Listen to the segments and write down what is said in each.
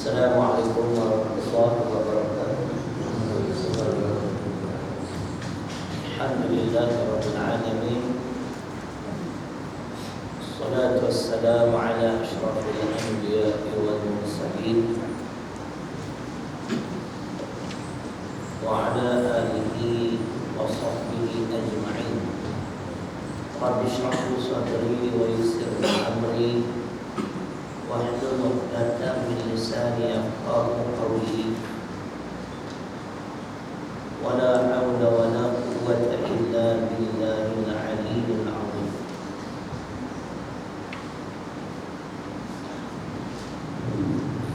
Assalamualaikum warahmatullahi wabarakatuh. Alhamdulillahirabbil alamin. Wassalatu wassalamu ala asyrafil anbiya'i wal mursalin wa ala alihi wa sahbihi ajma'in. Rabbi shrah li sadri wa yassir li amri wahlul 'uqdatam min lisani yafqahu qawli. Wala haula wala quwwata illa billahil 'aliyyil 'azim.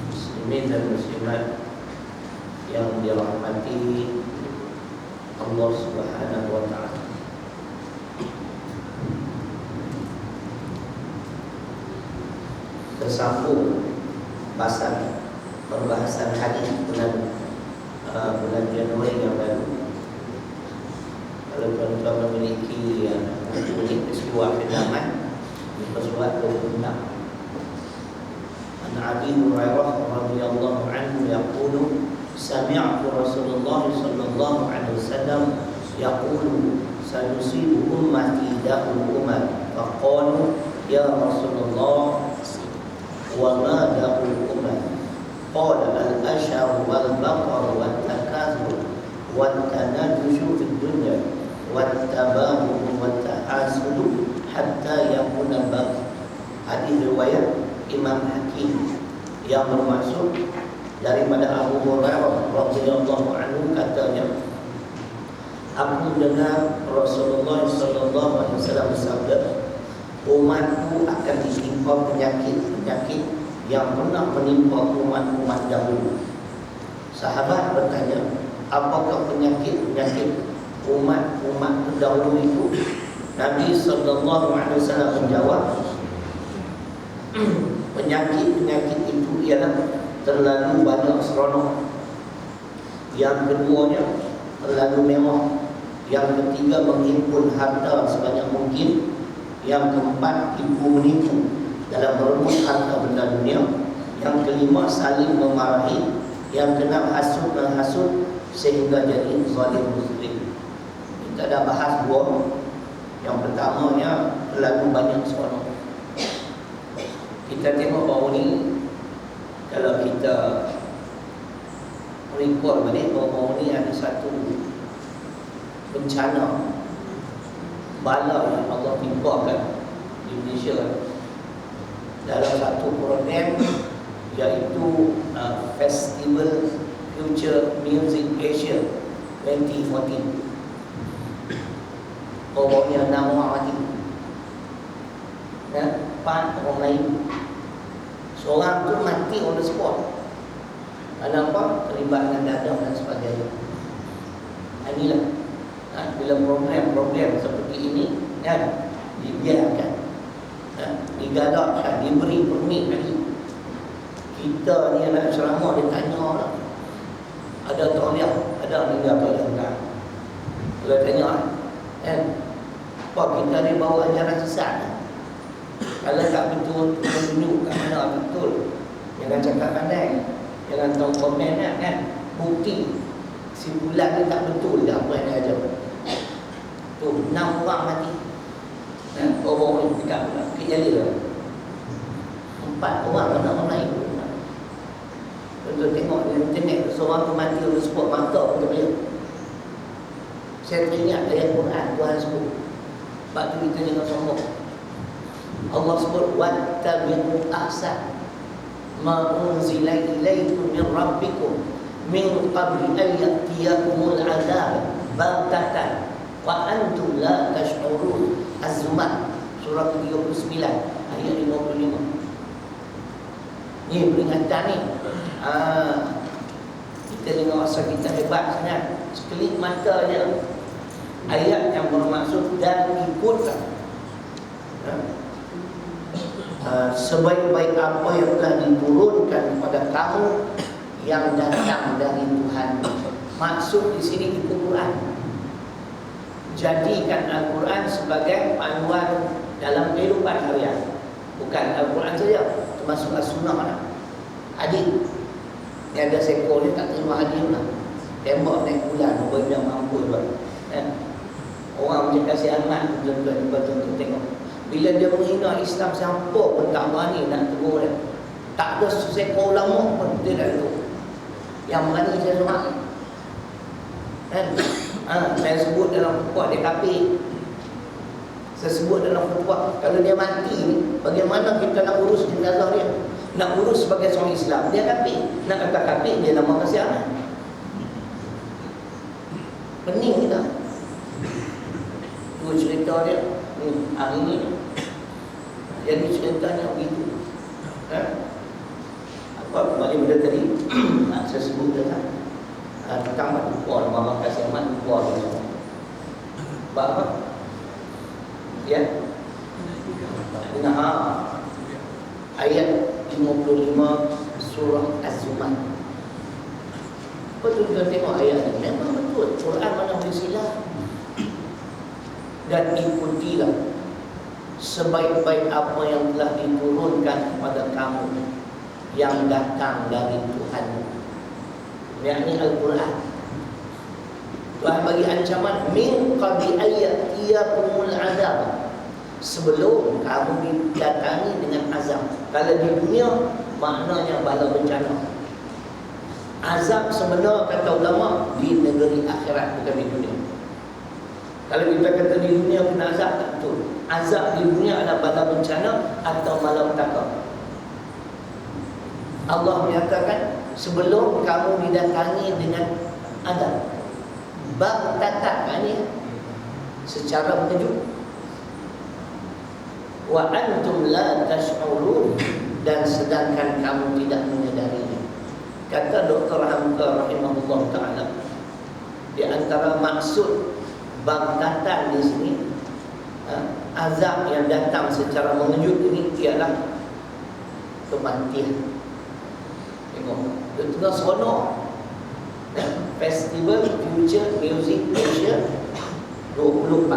Muslimin dan muslimat yang dirahmati Allah Subhanahu wa ta'ala, tersambung pembahasan hadis bulan Januari yang lalu. Kalau tuan-tuan memiliki peristiwa kedaman di surat 26, An Abi Hurairah radhiyallahu anhu yaqulu sami'tu Rasulullah sallallahu alaihi wasallam yaqulu sanusibu ummati da'ul ummat faqalu ya Rasulullah wa ma da'ul ummat qala al-ashar wal baqar wat takathur wat tanajushu fid dunya wat tabahu wat tahasud hatta yakuna baq. Hadis riwayat Imam Hakim yang bermaksud daripada Abu Hurairah radhiyallahu anhu, katanya, aku dengar Rasulullah sallallahu alaihi wasallam bersabda, umatku akan ditimpa penyakit-penyakit yang pernah menimpa umat-umat dahulu. Sahabat bertanya, apakah penyakit-penyakit umat-umat terdahulu itu? Nabi sallallahu alaihi wasallam menjawab, penyakit-penyakit itu ialah terlalu banyak seronok, yang keduanya terlalu mewah, yang ketiga menghimpun harta sebanyak mungkin, yang keempat tipu menipu dalam merebut harta benda dunia, yang kelima saling memarahi, yang keenam hasud menghasut sehingga jadi zalim muslim. Kita dah bahas dua. Yang pertamanya terlalu banyak seronok. Kita tengok bahawa ni, kalau kita recall balik bahawa ni ada satu bencana, bala yang Allah timpakan di Malaysia dalam satu program, iaitu Festival Future Music Asia 2014. Orangnya 6 orang mati, 4 orang lain. Seorang tu mati on the spot. Kenapa? Terlibat dengan dadah dan sebagainya. Inilah bila program-program seperti ini dibiarkan, digalakkan, diberi permit lagi. Kita ni anak ceramah, dia tanya orang, ada tauliah, ada meninggal tauliah enggak? Kalau tanya apa kita ni bawa ajaran sesat? Kalau tak betul, tunjuk kat mana betul. Jangan cakap pandai, jangan tahu komen kan. Bukti simpulan ni tak betul dah apa yang dia ajar. Tu 6 orang mati. Orang ni dekat pula kejali lah. 4 orang kena orang lain. Betul, tengok di internet, seorang tu mati oleh sebut mata pun tak boleh. Saya teringat ayat Quran Tuhan sebut. Sebab tu kita jangan sombong. Allah sebut wattabi'u ahsan ma unzila ilaikum min rabbikum min qabli an ya'tiyakumul 'adzab baghtatan wa antum la tash'urun. Az-Zumar surah 39 ayat 55. Ni peringatan ni. Kita dengar rasa kita hebat sangat, sekelip mata je ayat yang bermaksud dan ikutlah sebaik-baik apa yang telah diturunkan kepada kamu yang datang dari Tuhan. Maksud di sini itu Quran. Jadikan Al-Quran sebagai panduan dalam kehidupan harian. Bukan Al-Quran saja, termasuk As-Sunnah. Hadis Yang ada sekor ni tak terima hadiah lah. Tembak naik bulan, orang yang mampu buat. Orang macam kasih amat, betul-betul tengok. Bila dia menghina Islam, siapa pun tak berani nak tegur dia. Tak ada seekor ulama pun dia tak tegur. Yang berani saya sumak kan? Saya sebut dalam khutbah dia kafir. Saya sebut dalam khutbah, kalau dia mati ni, bagaimana kita nak urus jenazah dia? Nak urus sebagai seorang Islam, dia kafir. Nak kata kafir, dia nama kasih amat. Pening kita. Itu cerita dia hari ni. Jadi ceritanya begitu. Apa kembali pada tadi saya sebut tentang tentang puan mama kasih amat puan apa? Ya. Ayat 55 surah Az-Zumar. Betul kita tengok ayat ni, memang betul Quran mana boleh silap. Dan ikutilah sebaik-baik apa yang telah diturunkan kepada kamu yang datang dari Tuhan, yakni Al-Quran. Tuhan bagi ancaman min qabli ayatiyakumul azab, sebelum kamu didatangi dengan azab. Kalau di dunia maknanya bala bencana. Azab sebenar kata ulama di negeri akhirat, bukan di dunia. Kalau kita kata di dunia kena azab, tak betul. Azab di dunia adalah bala bencana atau malapetaka. Allah menyatakan sebelum kamu didatangi dengan azab, baghtatan, ini secara mengejut. Wa antum la tash'urun, dan sedangkan kamu tidak menyadarinya. Kata Dr. Hamka rahimahullah ta'ala, di antara maksud baghtatan di sini, azab yang datang secara mengejut ini ialah kematian. Tengok, dia tengah seronok. Festival Future Music Asia 2014.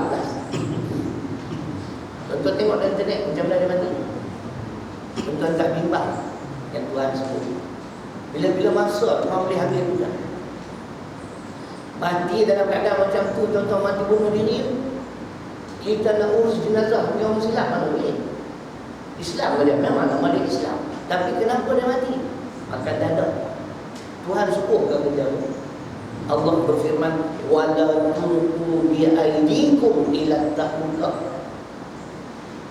Tuan-tuan tengok dalam internet macam mana dia mati. Tuan-tuan tak bimbang yang Tuhan sebut. Bila-bila masa Tuhan boleh habis juga. Mati dalam keadaan macam tu, tuan-tuan mati bunuh diri. Kita nak urus jenazah punya orang Islam mana boleh. Islam dia memang nama dia Islam, tapi kenapa dia mati? Makan dada. Tuhan suruh ke kerja. Allah berfirman, wala tulqu bi aydikum ila tahluka,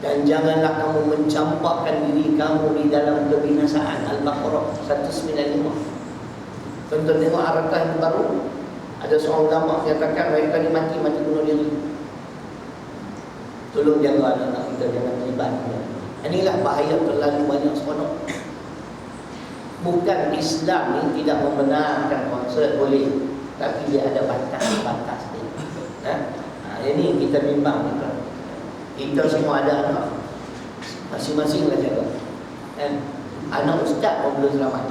dan janganlah kamu mencampakkan diri kamu di dalam kebinasaan. Al-Baqarah 195. Tuan-tuan tengok harakah yang baru. Ada seorang ulama menyatakan mereka ni mati bunuh diri. Tolong jaga anak-anak kita, jangan terlibat. Inilah bahaya terlalu banyak seronok. Bukan Islam ni tidak membenarkan konsert boleh, tapi dia ada batas-batas dia. Ini kita bimbang kita. Kita semua ada anak, masing-masing lah jaga. Anak ustaz pun belum selamat,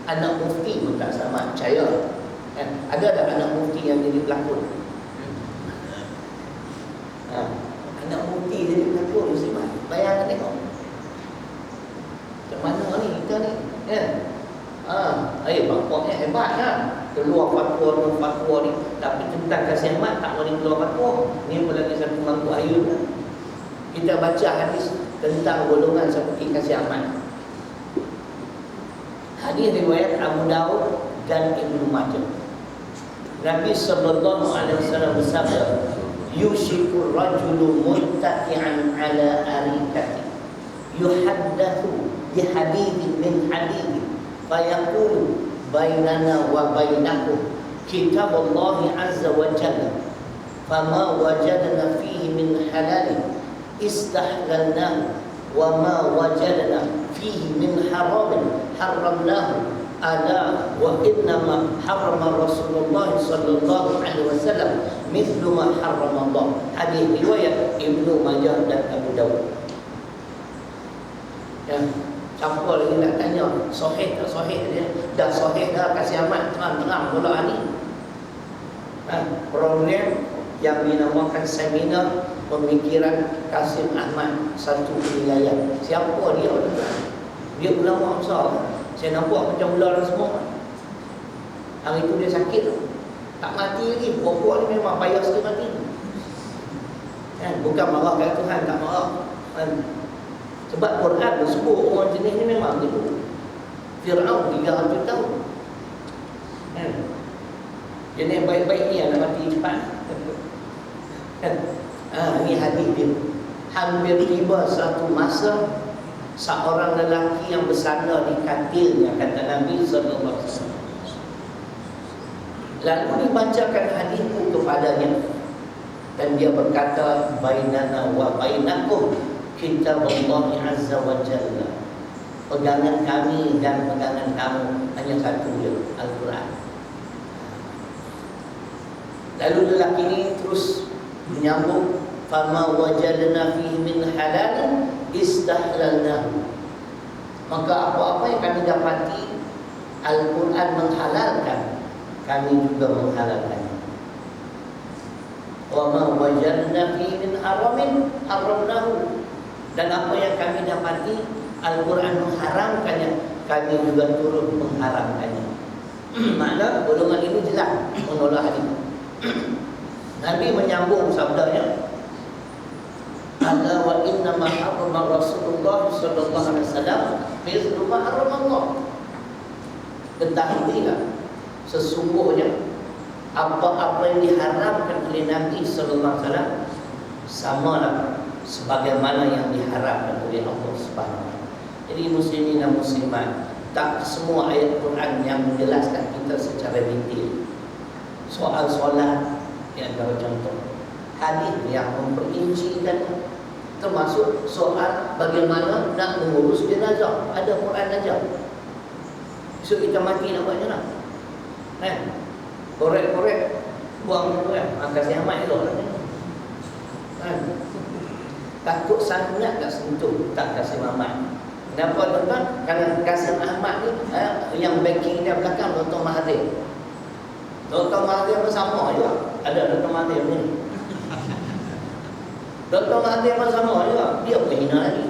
anak mufti pun tak selamat, percaya. Ada tak anak mufti yang jadi pelakon? Anak mufti jadi pelakon, muslimat. Bayangkan tengok macam mana ni kita ni, bapaknya hebat kan, keluar fatwa ni, tapi tentang kasih amat tak boleh keluar fatwa. Ni pun lagi satu mangkuk ayun kan? Kita baca hadis tentang golongan seperti kasih amat. Hadis riwayat Abu Daud dan Ibnu Majah. Nabi sallallahu alaihi wasallam bersabda, yushikur rajulu muttaqi'an ala arikati yuhaddathu bihadithin min hadithi fayaqulu bainana wa bainakum kitabullahi azza wa jalla fama wajadna fihi min halalin istahlalnahu wa ma wajadna fihi min haramin haramnahu ala wa innama harrama Rasulullah sallallahu alaihi wasallam mithlu ma harrama Allah. Hadis riwayat Ibnu Majah dan Abu Daud. Campur lagi nak tanya sahih tak sahih dia. Dah sahih dah, kasih amat terang-terang pula ni. Program yang dinamakan seminar pemikiran Kasim Ahmad satu wilayah. Siapa dia? Dia ulama besar. Saya nampak macam ular semua. Hari tu dia sakit, tak mati lagi. Puak-puak ni memang payah sikit mati kan? Bukan marah kat Tuhan, tak marah kan? Sebab Quran sebut orang jenis ni memang begitu. Fir'aun 300 tahun kan? Jenis baik-baik ni anak mati cepat kan? Ini hadis dia. Hampir tiba satu masa seorang lelaki yang bersandar di katilnya, kata Nabi SAW. Lalu dibacakan hadis itu kepadanya dan dia berkata, bainana wa bainakum kitabullah azza wa jalla. Pegangan kami dan pegangan kamu hanya satu je, Al-Quran. Lalu lelaki ini terus menyambung, fama wajadna fihi min halalin istahlalnahu. Maka apa-apa yang kami dapati Al-Quran menghalalkan, kami juga menghalalkannya. Wa ma wajadna fihi min haramin haramnahu. Dan apa yang kami dapati Al-Quran mengharamkannya, kami juga turut mengharamkannya. Makna golongan ini jelas menolak hadis. Nabi menyambung sabdanya, ala wa inna ma harrama Rasulullah sallallahu alaihi wasallam mithlu ma harrama Allah. Ketahuilah sesungguhnya apa-apa yang diharamkan oleh Nabi sallallahu alaihi wasallam samalah sebagaimana yang diharamkan oleh Allah Subhanahu wa taala. Jadi muslimin dan muslimat, tak semua ayat Quran yang menjelaskan kita secara detail. Soal solat di antara contoh, hadis yang memperincikan, termasuk soal bagaimana nak mengurus jenazah, ada Quran ajar. So kita mati nak buat jenazah korek-korek buang tu kan, kasih amat elok kan. Takut sangat tak sentuh, tak kasih amat. Kenapa tuan-tuan? Kerana Kasim Ahmad ni yang backing dia belakang Dr. Mahathir. Dr. Mahathir pun sama juga. Ada Dr. Mahathir ni. Dr. Mahathir pun sama juga. Dia pun hina lagi.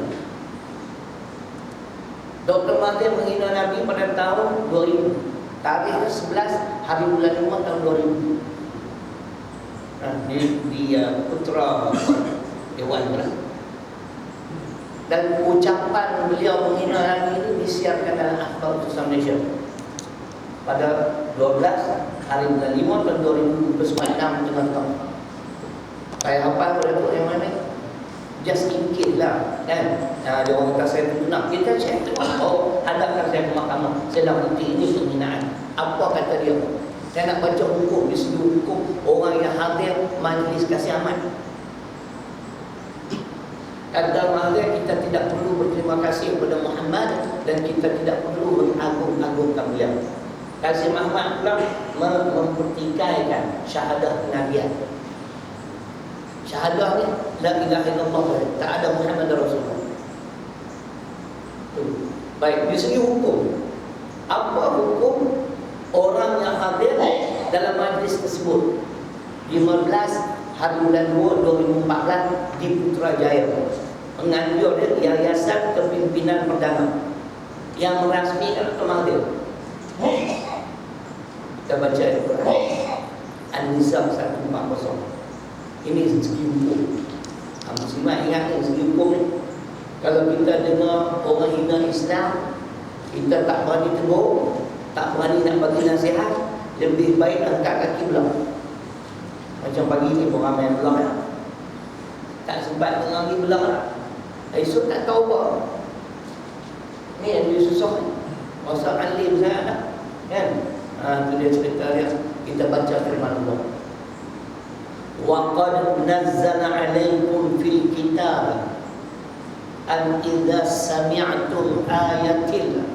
Dr. Mahathir menghina Nabi pada tahun 2000. Tarikh 11 hari bulan 5 tahun 2000. Di Putra Dewan lah. Dan ucapan beliau menghina Nabi ini disiarkan dalam Akhbar Utusan Malaysia pada 12 hari bulan 5 tahun 2006 tengah tahun. Saya hafal pada tu yang mana just in case lah kan. Dia orang kata saya tunang, kita cek oh hadapkan saya ke mahkamah, saya dah bukti ini penghinaan. Apa kata dia? Saya nak baca hukum, di segi hukum orang yang hadir majlis kasih amat. Kata Mahathir, kita tidak perlu berterima kasih kepada Muhammad dan kita tidak perlu mengagung-agungkan beliau. Kasim Ahmad pula mempertikaikan syahadah kenabian. Syahadah ni la ilaha illallah, tak ada Muhammad Rasulullah. Baik, di segi hukum, apa hukum orang yang hadir dalam majlis tersebut? 15 hari bulan 2 2014 di Putrajaya, menganjur dia Yayasan Kepimpinan Perdana yang merasmikan Dr. Mahathir. Kita baca Al-Quran An-Nisa 140. Ini segi hukum. Muslimat ingat ni segi hukum ni. Kalau kita dengar orang hina Islam, kita tak berani tegur, tak berani nak bagi nasihat, lebih baik angkat kaki belah. Macam pagi ni pun ramai belah lah. Tak sempat dengar lagi belah lah. Esok tak tahu apa. Ni yang dia susah ni. Masa alim sangat lah kan. Itu dia cerita dia. Kita baca firman Allah. Wa qad nazzala alaykum fil kitab an idza sami'tum ayatin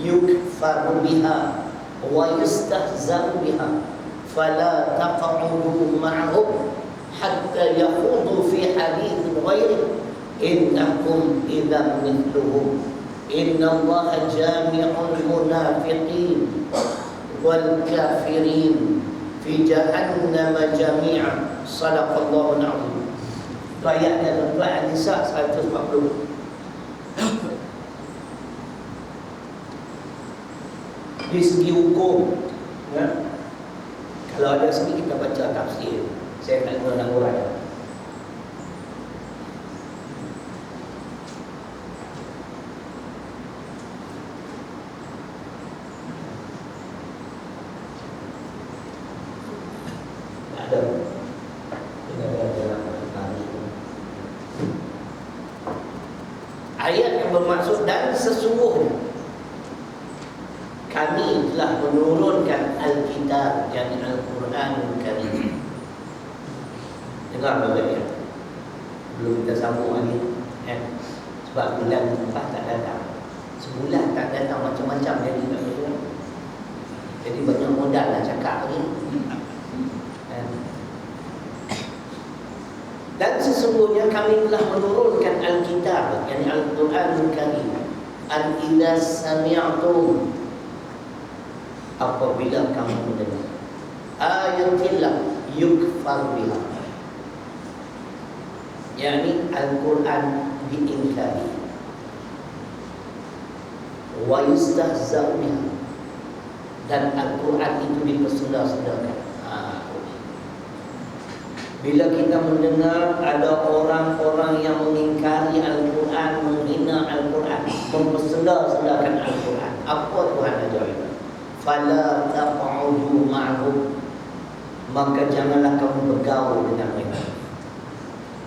yukfaru biha wa yustahza'u biha fala taq'udu ma'hum hatta yakhudu fi hadithin ghairi innakum idzan mithluhum innallaha jami'ul munafiqin wal kafirin fi jahannam jami'a. Sadaqallahu al-'azim. Itu ayatnya surah An-Nisa 140. Di segi hukum, ya, kalau ada segi kita baca tafsir, saya tak guna nak urai. Tak ada. Tidak ada dalam Al-Quran. Ayat yang bermaksud dan sesungguhnya kami telah menurunkan Al-Kitab, yakni Al-Quranul Karim. Dengar baik-baik. Belum kita sambung lagi, sebab bulan 4 tak datang. Sebulan tak datang macam-macam jadi tak betul. Jadi banyak modal nak cakap lagi. Dan sesungguhnya kami telah menurunkan Al-Kitab, yakni Al-Quranul Karim. Al-idza sami'tum, apabila kamu mendengar ayatillah yukfar biha, yakni Al-Quran diingkari, wa yustahza'u biha, dan Al-Quran itu dipersudah-sudahkan. Bila kita mendengar ada orang-orang yang mengingkari Al-Quran, menghina Al-Quran, mempersudah-sudahkan Al-Quran, apa Tuhan ajar kita? Fala taq'udu ma'hum, maka janganlah kamu bergaul dengan mereka.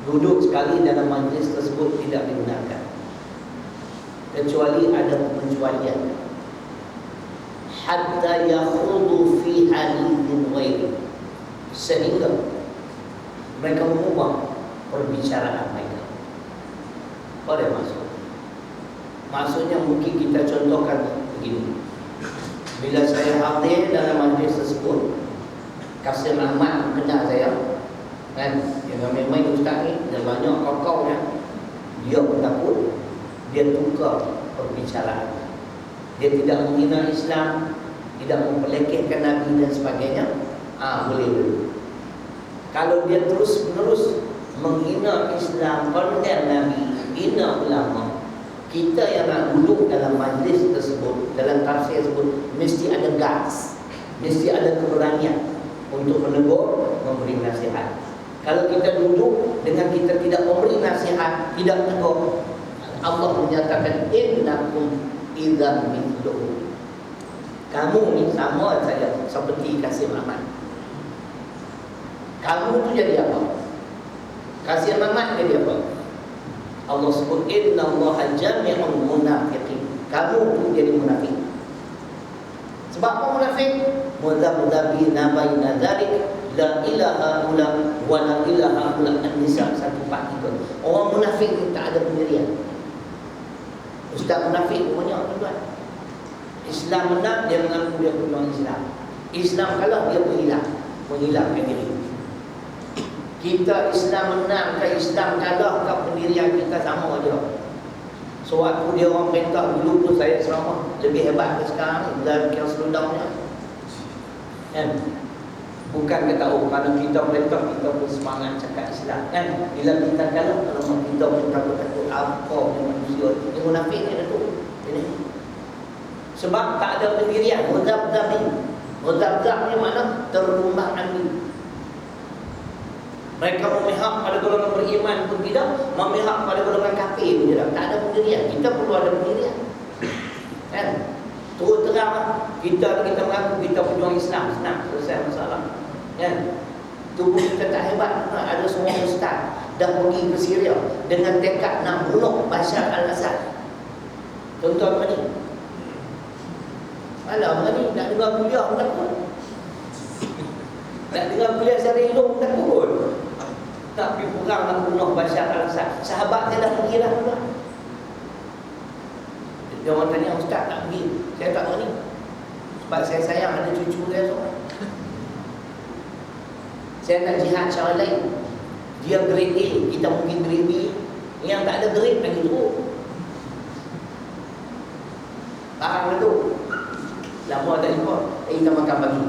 Duduk sekali dalam majlis tersebut tidak dibenarkan, kecuali ada pengecualian. Hatta yakhudu fi hadithin ghairi, sehingga mereka mengubah perbicaraan mereka. Apa dia maksud? Maksudnya mungkin kita contohkan begini. Bila saya hadir dalam majlis tersebut, Kasim Ahmad kenal saya, kan? Yang main-main ustaz ni, dan banyak kawan-kawan kan? Dia pun takut, dia tukar perbicaraan. Dia tidak menghina Islam, tidak memperlekehkan Nabi dan sebagainya. Boleh. Kalau dia terus-menerus menghina Islam, konten Nabi, hina ulama, kita yang nak duduk dalam majlis tersebut, dalam tafsir tersebut, mesti ada guts, mesti ada keberanian untuk menegur, memberi nasihat. Kalau kita duduk dengan kita tidak memberi nasihat, tidak tegur, Allah menyatakan innakum idza mithluhu, kamu ni sama saja seperti Kasim Ahmad. Kamu tu jadi apa? Kasim Ahmad jadi apa? Allah sebut innallaha jami'ul munafiqin, kamu tu jadi munafik. Sebab apa munafik? Mudzabdzabina baina dzalik, la ilaha illa wa la ilaha illa an-nisa 143. Orang munafik ni tak ada pendirian. Ustaz munafik banyak tuan. Islam menang, dia mengaku dia pejuang Islam. Islam kalah, dia menghilangkan diri. Kita Islam menang ke Islam kalah ke pendirian kita sama aja. Sewaktu dia orang perintah, dulu pun saya ceramah lebih hebat ke sekarang ni, dalam kira seludangnya. Kan? Bukan kata kerana kita perintah kita pun semangat cakap Islam. Kan? Bila kita kalah, kalau kita pun takut-takut apa manusia ini munafik ni tu. Ini. Sebab tak ada pendirian. Mudzabdzab ni mana? Terumbang ambing. Mereka memihak pada golongan beriman pun tidak, memihak pada golongan kafir pun tidak. Tak ada pendirian. Kita perlu ada pendirian. Kan? Terus terang kita mengaku kita pejuang Islam, senang selesai masalah. Kan? Tubuh kita tak hebat. Ada seorang ustaz dah pergi ke Syria dengan tekad nak bunuh Bashar al-Assad. Tuan-tuan mana ni? Alah, mana ni? Nak dengar kuliah pun takut. Nak dengar kuliah secara ilmu pun takut. Tak pergi perang nak bunuh Bashar al-Assad. Sahabat dia dah pergi dah pula. Dia orang tanya, ustaz tak pergi? Saya tak pergi. Sebab saya sayang ada cucu saya seorang. Saya nak jihad cara lain. Dia grade A, kita mungkin grade B. Yang tak ada grade lagi teruk. Faham tu? Lama tak jumpa. Kita makan pagi.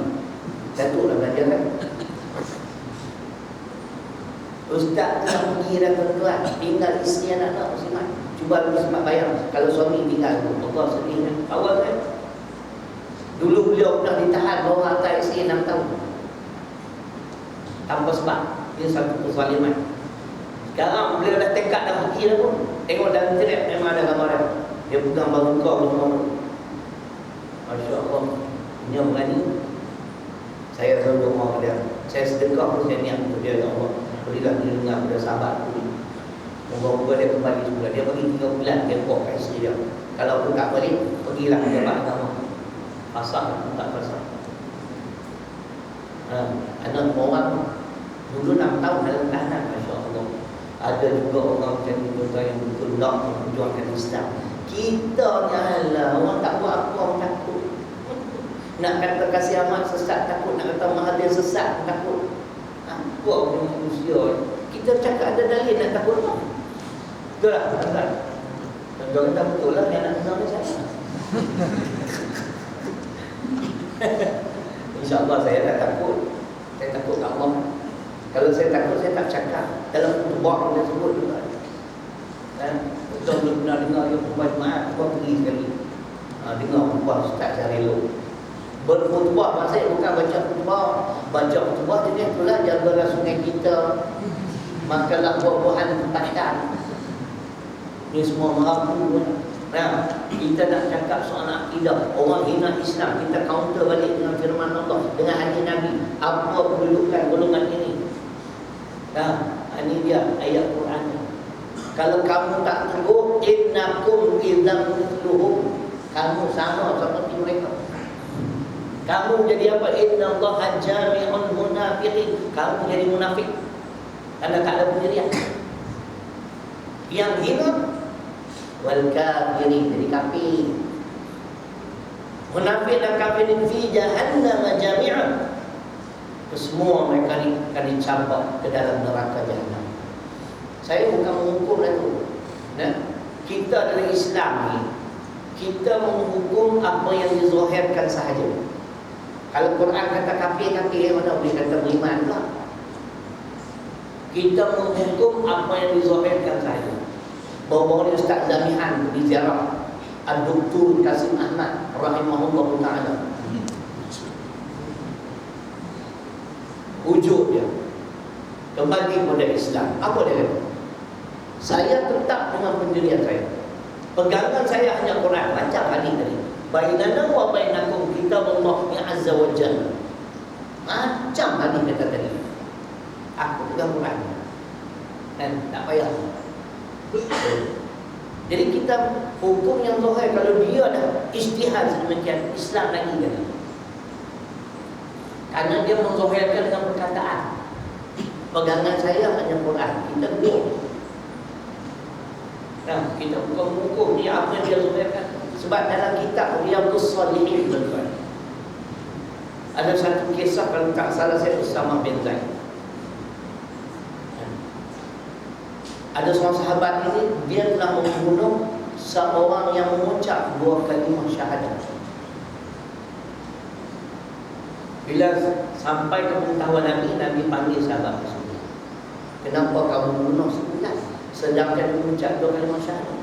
Satu lah belajar kan. Ustaz telah pergi dah tuan-tuan, tinggal isteri anak-anak muslimat. Cuba muslimat bayang kalau suami tinggal, Allah sedih kan? Awal kan? Dulu beliau pernah ditahan bawah atas IC 6 tahun tanpa sebab. Dia satu kezaliman. Sekarang beliau dah tekad dah mati dah pun. Tengok dalam internet memang ada gambar dia. Dia pegang bangkau semua. Masya Allah. Dia berani. Saya selalu doa dia. Saya sedekah pun saya niat untuk dia. Ya Allah, berilah dia dengar pada sahabat aku. Moga-moga dia kembali semula. Dia bagi 3 bulan tempoh kat isteri dia. Kalau pun tak balik, pergilah ke jabat agama. Pasang pun tak pasang. Anak orang dulu 6 tahun dalam tahanan. Masya Allah. Ada juga orang macam itu yang betul nak memperjuangkan Islam. Kita ni alah, orang tak buat apa, orang takut. Nak kata kasih amat sesat takut, nak kata Mahathir sesat takut. Apa punya manusia? Kita cakap ada dalil nak takut apa? Betul tak? Tuan-tuan? Tuan-tuan kata betul lah yang nak kenal ni saya. InsyaAllah saya tak takut. Saya takut kat Allah. Kalau saya takut, saya tak cakap. Dalam khutbah kita sebut juga. Betul belum pernah dengar dia khutbah Jumaat, khutbah pergi sekali. Dengar khutbah Ustaz Syarilo. Berkhutbah maksudnya bukan baca khutbah. Baca khutbah dia itulah jagalah sungai kita, makanlah buah-buahan tempatan. Ini semua mampu. Nah, kita nak cakap soal akidah. Orang hina Islam, kita counter balik dengan firman Allah, dengan hadis Nabi. Apa kedudukan golongan ini? Nah, ini dia ayat Quran. Kalau kamu tak teguh, innakum idzam mithluhum, kamu sama seperti mereka. Kamu jadi apa? Innallaha jami'ul munafiqin. Kamu jadi munafik. Karena tak ada pendirian. Yang hina wal kafirin, jadi kafir. Munafik dan kafirin fi jahannam jami'an. Semua mereka akan dicampur ke dalam neraka jahannam. Saya bukan menghukum itu. Nah, kita dalam Islam ni, kita menghukum apa yang dizahirkan sahaja. Kalau Quran kata kafir-kafir, mana boleh kata beriman pula. Kita menghukum apa yang dizahirkan sahaja. Bawa-bawa ni Ustaz Zamihan di ziarah Al-Doktor Kasim Ahmad rahimahullah ta'ala. Wujud dia kembali kepada Islam. Apa dia kata? Saya tetap dengan pendirian saya. Pegangan saya hanya Quran. Macam hadis tadi, bainana wa bainakum kitabullah azza wa jalla. Macam hadis kata tadi, aku pegang Quran dan tak payah. Jadi kita hukum yang zahir. Kalau dia dah ijtihad sedemikian, Islam lagi kan? Karena dia menzahirkan dengan perkataan. Pegangan saya hanya Quran. Kita belum. Nah, kita bukan hukum ni apa yang dia zahirkan. Sebab dalam kitab Riyadhus Shalihin, tuan-tuan, ada satu kisah, kalau tak salah saya, Usama bin Zaid. Ada seorang sahabat ini, dia telah membunuh seorang yang mengucap 2 kalimah syahadat. Bila sampai ke pengetahuan Nabi, Nabi panggil sahabat tersebut. Kenapa kamu bunuh 11 sedangkan mengucap 2 kalimah syahadat?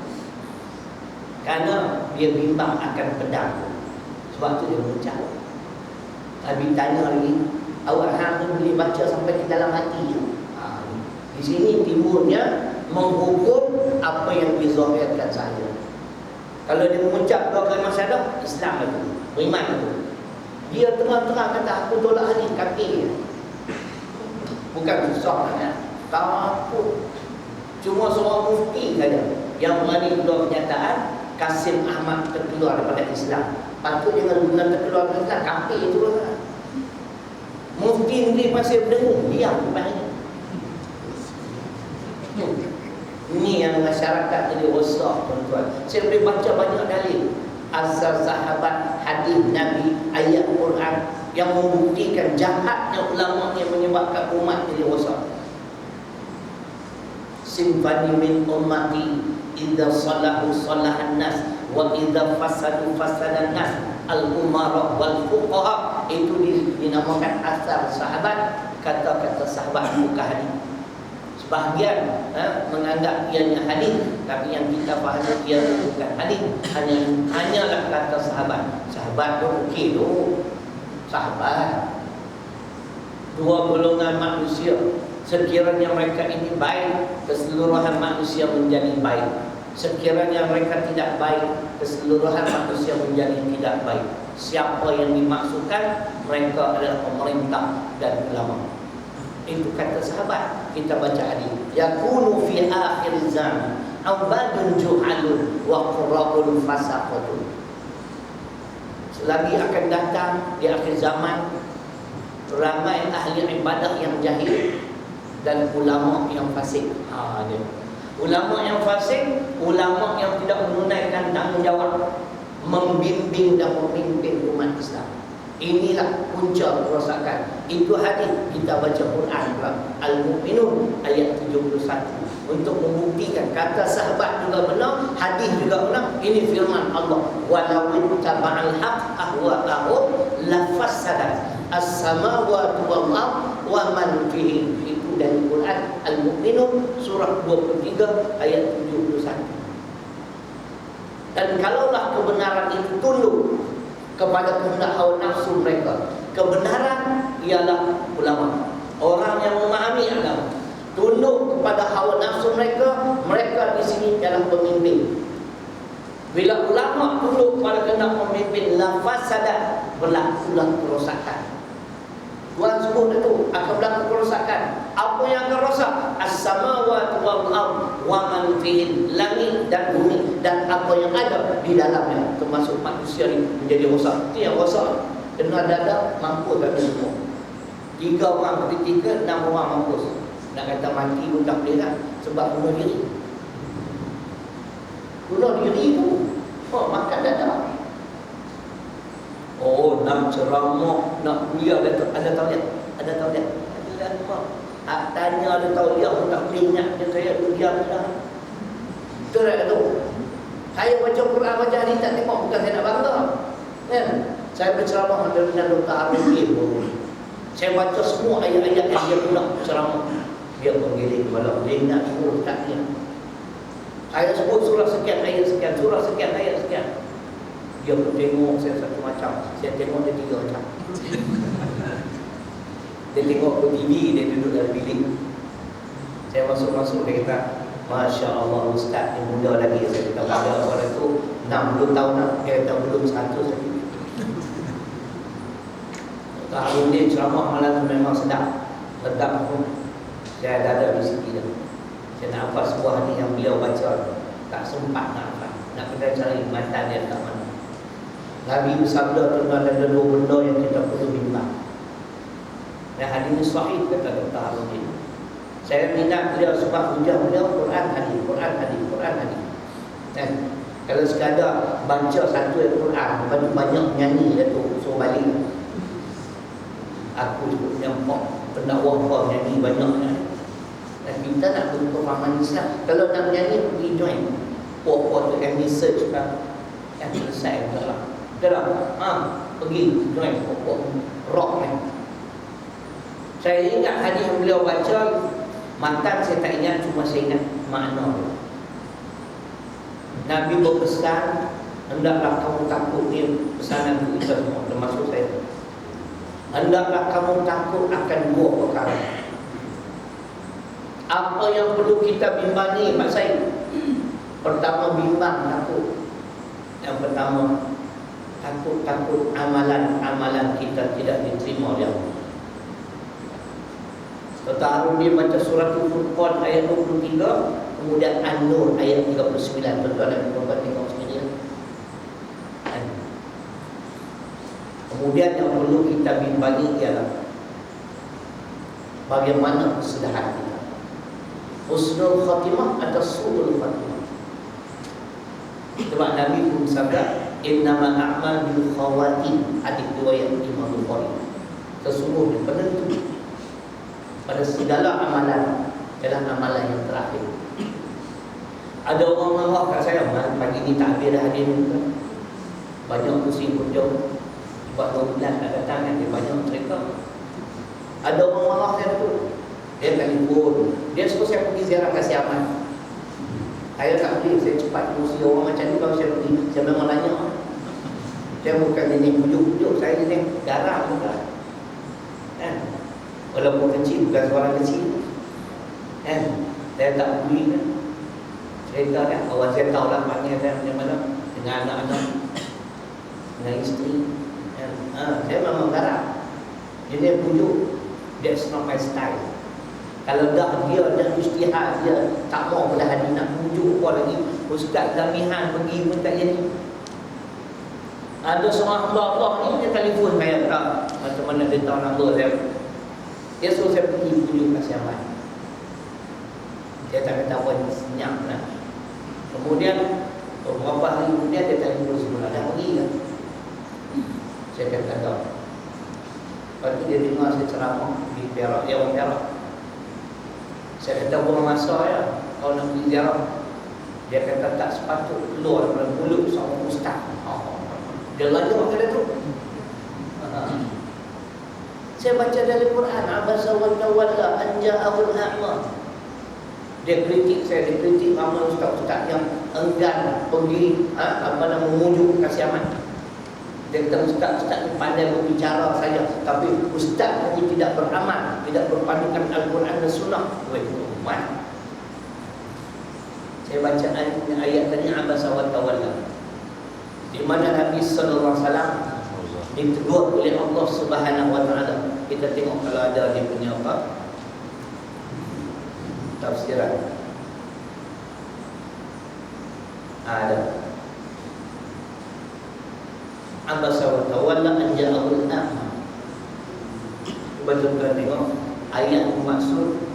Karena dia bimbang akan pedang. Sebab tu dia mengucap. Nabi tanya lagi, awak hang boleh baca sampai ke dalam hati? Di sini timbulnya menghukum apa yang dizahirkan saja. Kalau dia mengucap 2 kalimah syahadat, Islam itu, beriman itu. Dia terang-terang kata aku tolak hadis, kafir. Bukan susah kan? Takut. Cuma seorang mufti saja yang berani keluar pernyataan, Kasim Ahmad terkeluar daripada Islam. Patut dengan guna terkeluar daripada Islam, kafir itu lah. Mufti ni masih berdengung, diam rupanya. Ini yang masyarakat jadi rosak, tuan-tuan. Saya boleh baca banyak dalil asal sahabat, hadis Nabi, ayat Quran yang membuktikan jahatnya ulama yang menyebabkan umat jadi rosak. Simfani min ummati idza salahu salahan nas wa idza fasadu fasadan nas al-umara wal fuqaha. Itu dinamakan asal sahabat, kata-kata sahabat bukan hadis. Sebahagian menganggap ianya hadis, tapi yang kita fahami ia bukan hadis, hanyalah kata sahabat. Sahabat tu okey tu. Sahabat. Dua golongan manusia, sekiranya mereka ini baik, keseluruhan manusia menjadi baik. Sekiranya mereka tidak baik, keseluruhan manusia menjadi tidak baik. Siapa yang dimaksudkan? Mereka adalah pemerintah dan ulama. Itu kata sahabat. Kita baca hadis. Yakunu fi akhir zaman abadun juhalun wa qurrabun fasaqatun. Selagi akan datang di akhir zaman, ramai ahli ibadah yang jahil dan ulama yang fasik. Ulama yang fasik, ulama yang tidak menunaikan tanggungjawab membimbing dan memimpin umat Islam. Inilah punca kerosakan. Itu hadis. Kita baca Quran Al-Mu'minun ayat 71 untuk membuktikan kata sahabat juga benar, hadis juga benar. Ini firman Allah, walau ittaba'al haqq ahwa'ahum lafassadat as-samawati wal ardh wa man fihin. Itu dari Quran Al-Mu'minun surah 23 ayat 71. Dan kalaulah kebenaran itu tunduk kepada kehendak hawa nafsu mereka, kebenaran ialah ulama, orang yang memahami agama. Tunduk kepada hawa nafsu mereka, mereka di sini adalah pemimpin. Bila ulama tunduk kepada kehendak pemimpin, la fasada, berlakulah kerosakan. Tuhan sebut itu akan berlaku kerosakan. Apa yang akan rosak? As-samawati wal ardh wa man fihin, langit dan bumi dan apa yang ada di dalamnya, termasuk manusia ini menjadi rosak. Itu yang rosak. Kena dada, mampu tak semua. 3 orang ketika 6 orang mampus. Nak kata mati pun tak boleh lah, sebab bunuh diri. Bunuh diri tu makan dada. Nak ceramah, nak kuliah, ada tauliah, ada tauliah. Tanya ada tauliah pun tak boleh ingat dia, saya diam dah. Betul tak tu? Saya baca Quran, baca hadis tak tengok, bukan saya nak bangga. Kan? Saya berceramah dengan Dr. Arifin pun. Saya baca semua ayat-ayat yang dia pula ceramah. Dia menggiring kepala, dia nak semua taknya. Saya sebut surah sekian, ayat sekian, surah sekian, ayat sekian. Dia pun tengok saya satu macam, saya tengok dia 3 macam. Dia tengok ke TV, dia duduk dalam bilik. Saya masuk-masuk, dia kata, Masya Allah Ustaz ni muda lagi. Saya kata, pada orang itu 60 tahun lah. Dia kata, belum 100 lagi. Hari ini ceramah malam tu memang sedap. Sedap pun. Saya ada di sini dah. Saya nak hafal sebuah hadis yang beliau baca. Tak sempat nak hafal. Nak kena cari matan dia tak mana. Nabi bersabda tentang ada 2 benda yang kita perlu bimbang. Dan hadis ini sahih kata Dr. Harudin. Saya minat beliau sebab hujah beliau Quran hadis, Quran hadis, Quran hadis. Dan kalau sekadar baca satu ayat Quran, banyak nyanyi dia tu, suruh balik. Aku cukup nampak pendakwah nyanyi banyaknya. Dan kita nak berpemahaman Islam. Kalau nak nyanyi, pergi join. Puak-puak tu yang research kan, yang selesai betul lah. Betul tak? Pergi join puak-puak rock ni. Saya ingat hadis yang beliau baca, matan saya tak ingat, cuma saya ingat makna. Nabi berpesan, hendaklah kamu takut ni pesanan kita semua, termasuk saya. Hendaklah kamu takut akan 2 perkara. Apa yang perlu kita bimbangi Pak Said? Pertama, bimbang takut. Yang pertama, takut amalan kita tidak diterima oleh Allah. Dr. Harudin baca surah Al-Furqan ayat 23, kemudian An-Nur ayat 39. Tuan-tuan dan puan-puan tengok sendiri. Kemudian yang perlu kita bimbangi ialah bagaimana kesudahan kita. Husnul khatimah atau su'ul khatimah. Sebab Nabi pun sabda, innamal a'mal bil khawatim, hadis riwayat Imam Bukhari. Sesungguhnya penentu pada segala amalan adalah amalan yang terakhir. Ada orang marah kat saya, pagi ni tak ada hadis ni. Banyak kursi kunjung. Buat 2 bulan tak datang kan, dia banyak cerita. Ada orang marah saya tu. Dia telefon, Dia suruh saya pergi ziarah Kasih Aman. Saya tak boleh, saya cepat mesti orang macam ni. Kalau saya pergi, saya memang nanya. Saya bukan jenis pujuk-pujuk, saya jenis garang bukan. Kan? Walaupun kecil, bukan seorang kecil. Kan? Saya tak peduli kan. Cerita kan, kawan saya tahu lah maknanya saya macam mana. Dengan anak-anak, dengan isteri. Kan? Saya memang garang. Jenis pujuk, that's not my style. Kalau dah dia dah istihad, dia tak mau belah hati nak pujuk apa lagi. Ustaz Zamihan pergi pun tak jadi. Ada seorang hamba Allah ni, dia telefon saya tak macam mana dia tahu nombor saya. Dia suruh saya pergi pujuk Kasih Aman. Dia tak kata apa, senyap lah. Kemudian beberapa hari kemudian dia telefon sebulan, dah pergi kan? Saya kata tak. Lepas tu dia dengar saya ceramah di Perak, dia orang Perak. Saya kata buang masa ya, kau nak pergi ziarah. Dia kata tak sepatut keluar daripada mulut seorang ustaz. Dia lalu kata tu. Saya baca dari Quran, abasa wa tawalla an ja'ahul a'ma. Dia kritik saya, dia kritik ramai ustaz-ustaz yang enggan pergi memujuk Kasih Aman. Dia kata ustaz-ustaz ni pandai berbicara saja, tapi ustaz ni tidak beramal, tidak berpandukan Al-Quran dan Sunnah. Umat. Saya baca ayat tadi, abasa wa tawalla, di mana Nabi SAW ditegur oleh Allah Subhanahu Wa Taala. Kita tengok kalau ada dia punya apa tafsiran. Ada abasa wa tawalla an ja'ahul a'ma. Betul-betul tengok ayat maksud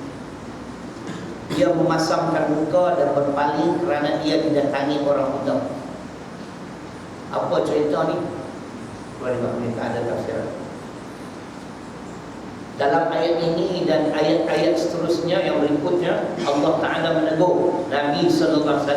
dia memasangkan muka dan berpaling kerana dia didatangi orang buta. Apa cerita ni? Boleh ni tak ada tafsiran. Dalam ayat ini dan ayat-ayat seterusnya yang berikutnya, Allah Ta'ala menegur Nabi SAW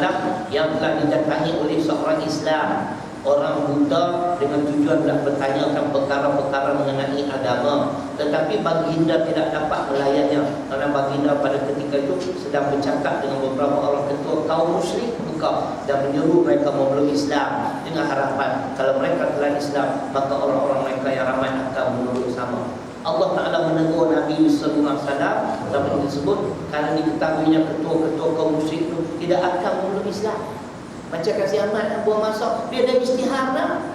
yang telah didatangi oleh seorang Islam, orang buta, dengan tujuan nak bertanyakan perkara-perkara mengenai agama. Tetapi baginda tidak dapat melayannya, kerana baginda pada ketika itu sedang bercakap dengan beberapa orang ketua kaum musyrik Mekah dan menyuruh mereka memeluk Islam dengan harapan kalau mereka telah Islam, maka orang-orang mereka yang ramai akan menurut sama. Allah Ta'ala menegur Nabi SAW dalam disebut kerana diketahuinya ketua-ketua kaum musyrik itu tidak akan memeluk Islam. Macam Kasih Aman nak buang masa, dia dah istihar dah.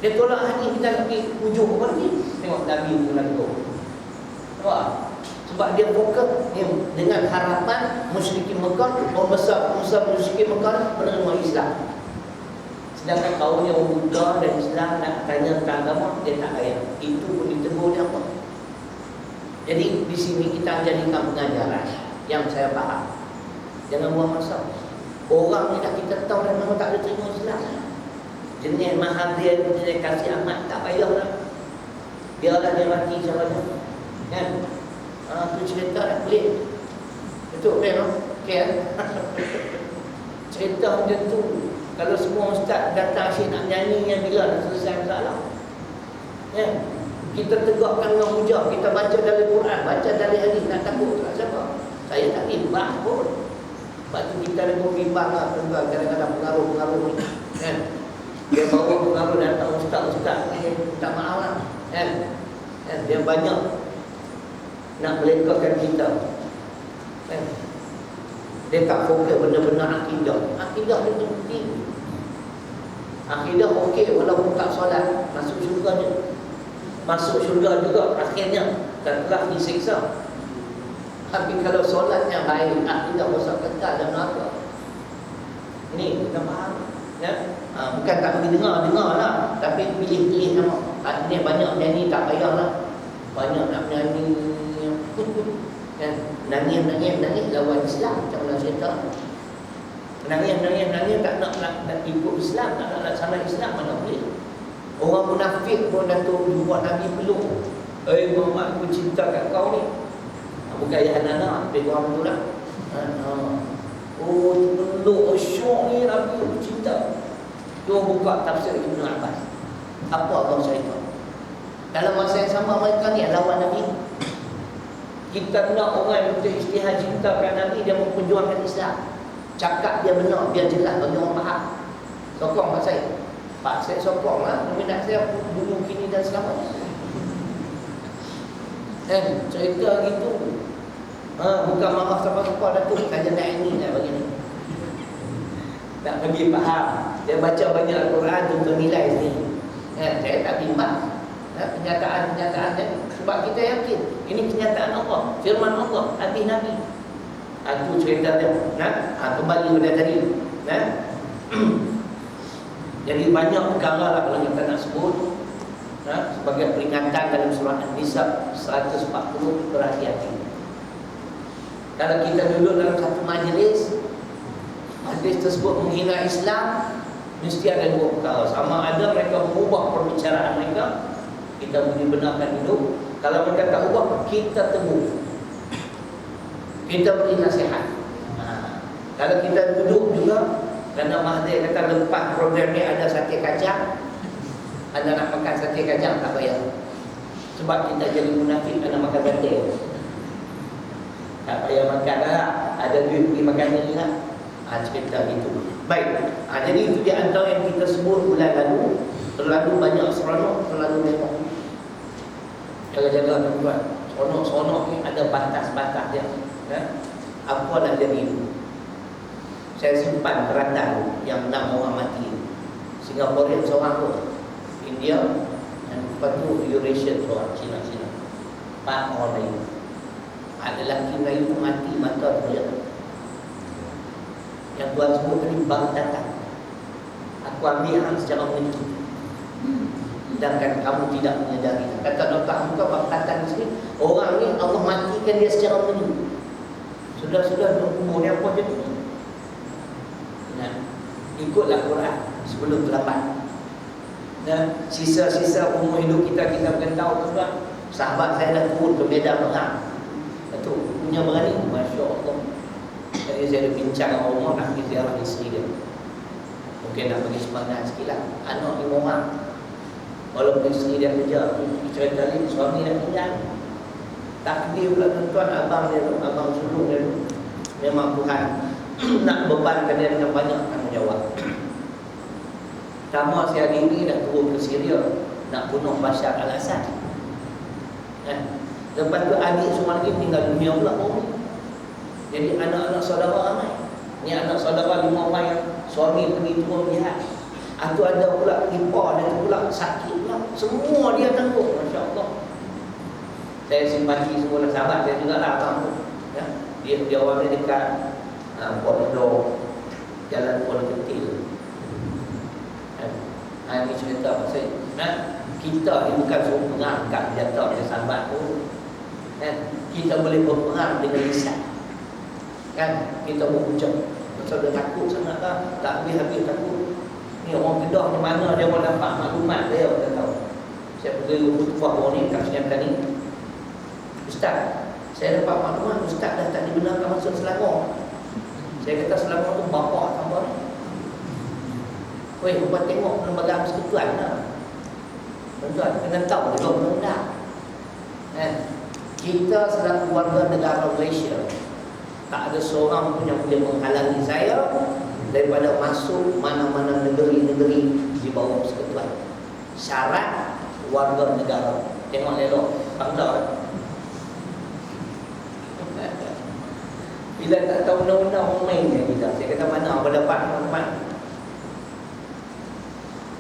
Dia tolak hati kita nak pergi ujung apa ni? Tengok Nabi pun lagu. Nampak? Sebab dia fokus dengan harapan musyrikin Mekah, membesar musyrikin Mekah menerima Islam. Sedangkan kaumnya orang Buddha dan Islam nak tanya tentang agama, dia tak layan. Itu pun ditegur dia apa? Jadi di sini kita jadikan pengajaran yang saya faham. Jangan buang masa. Orang ni dah kita tahu dan memang tak ada terima Islam. Jenis Mahathir, jenis Kasih Aman, tak payahlah. Biarlah dia mati sahaja. Kan? Tu cerita dah pelik. Betul kan? Okay, cerita macam tu. Kalau semua ustaz datang asyik nak nyanyi yang bila nak selesai masalah. Kan? Kita tegakkan dengan hujah, kita baca dari Quran, baca dari hadis, nak takut tak siapa? Saya tak timbang pun. Sebab tu kita ada bimbang lah, kadang-kadang pengaruh-pengaruh ni. Kan? Dia bawa pengaruh datang ustaz-ustaz ni, minta maaf lah. Kan? Dia banyak nak melengkapkan kita. Kan? Dia tak fokus benda-benda akidah. Akidah dia penting. Akidah okey walaupun tak solat, masuk syurga je. Masuk syurga juga akhirnya, dan telah disiksa. Tapi kalau solatnya baik, akidah masuk kekal dan neraka. Ini kita faham. Ya? Bukan tak pergi dengar lah, tapi pilih-pilih nama. Artinya banyak nyanyi tak payahlah. Banyak nak nyanyi kan, nangis lawan Islam, macam mana cerita. Nangis tak nak ikut Islam, tak nak laksana Islam, mana boleh. Orang munafik pun dah tu buat Nabi peluk. Muhammad, aku cinta kat kau ni. Bukan ayah anak-anak, lebih kurang tu lah. Peluk syok ni Nabi, aku cinta. Tu buka tafsir Ibn Abbas. Apa Allah cerita? Dalam masa yang sama mereka ni lawan Nabi. Kita nak orang yang berisytihad cintakan Nabi, dia memperjuangkan Islam. Cakap dia benar, dia jelas bagi orang faham. Sokong Pak Syed. Pak Syed sokong lah. Minat saya dulu, kini dan selamanya. Cerita gitu. Bukan marah siapa-siapa Datuk. Saja nak ini nak bagi ni. Nak bagi faham. Dia baca banyak Al-Quran untuk nilai sini. Saya tak bimbang. Kenyataan-kenyataan dia. Sebab kita yakin ini kenyataan Allah, firman Allah, hadis Nabi. Itu cerita dia. Kembali pada tadi. Jadi banyak perkara lah kalau kita nak sebut. Sebagai peringatan dalam surah An-Nisa 140, berhati-hati. Kalau kita duduk dalam satu majlis tersebut menghina Islam, mesti ada dua perkara. Sama ada mereka mengubah perbicaraan mereka, kita boleh benarkan hidup. Kalau mereka tak ubah, kita tegur, kita beri nasihat. Kalau kita duduk juga, kerana Mahathir kata lepas program ni ada sate kacang, anda nak makan sate kacang tak payah. Sebab kita jadi munafik anda makan sate, tak payah makan lah. Ada duit pergi makan ni lah. Cerita gitu. Baik. Jadi itu di antara yang kita sebut bulan lalu. Terlalu banyak seronok, terlalu mewah. Jaga-jaga tuan-tuan. Seronok-seronok ni ada batas-batas dia. Apa nak jadi itu? Saya simpan keratan yang 6 orang mati. Singaporean seorang tu, India, dan lepas tu Eurasian seorang, Cina-Cina. 4 orang lain. Ada lelaki Melayu tu mati, mata terlihat. Yang tuan sebut tadi baru datang. Aku ambil hang secara menentu. Sedangkan kamu tidak menyadari. Kata doktor Hamka baru datang di sini. Orang ni Allah matikan dia secara menentu. Sudah-sudah umur dia apa jadi. Ikutlah Quran sebelum terlambat. Sisa-sisa umur hidup kita akan tahu tuan. Sahabat saya dah turun ke medan perang. Itu punya berani, Masya Allah. Jadi saya ada bincang dengan rumah nak pergi ziarah isteri dia. Mungkin nak bagi semangat sikit lah. Anak 5 orang. Walaupun isteri dia kerja, cerita ni suami dah tinggal. Takdir pula tuan-tuan, abang dia tu, abang sulung dia tu, memang Tuhan nak bebankan dia dengan banyak tanggungjawab. Pertama saya hari ini dah turun ke Syria nak bunuh Bashar al-Assad. Lepas tu adik semua lagi tinggal dunia pula pun. Jadi anak-anak saudara ramai. Ni anak saudara 5 orang yang suami pergi turun jihad. Itu ada pula ipar dia tu pula sakit pula. Semua dia tanggung. Masya Allah. Saya simpati semua sahabat saya juga lah abang tu. Dia orang dia dekat Port Indor, Jalan Kuala Ketil. Ini cerita pasal kita ni bukan suruh perang kat senjata dengan sahabat tu. Kita boleh berperang dengan lisan. Kita berucap. Pasal dia takut sangat lah. Tak habis-habis takut. Ni orang Kedah di mana dia mau dapat maklumat dia, kita tahu. Saya pergi khutbah orang ni kat Sungai Petani. Ustaz, saya dapat maklumat Ustaz dah tak dibenarkan masuk Selangor. Saya kata Selangor tu bapak tambah ni. Weh, buat tengok lembaga persekutuan lah. Tuan-tuan, kena tahu dia undang-undang. Kita selaku warga negara Malaysia, tak ada seorang pun yang boleh menghalangi saya daripada masuk mana-mana negeri-negeri di bawah persekutuan. Syarat warga negara. Tengok elok, bangsa. Bila tak tahu undang-undang orang main dia kita. Saya kata mana apa dapat teman-teman.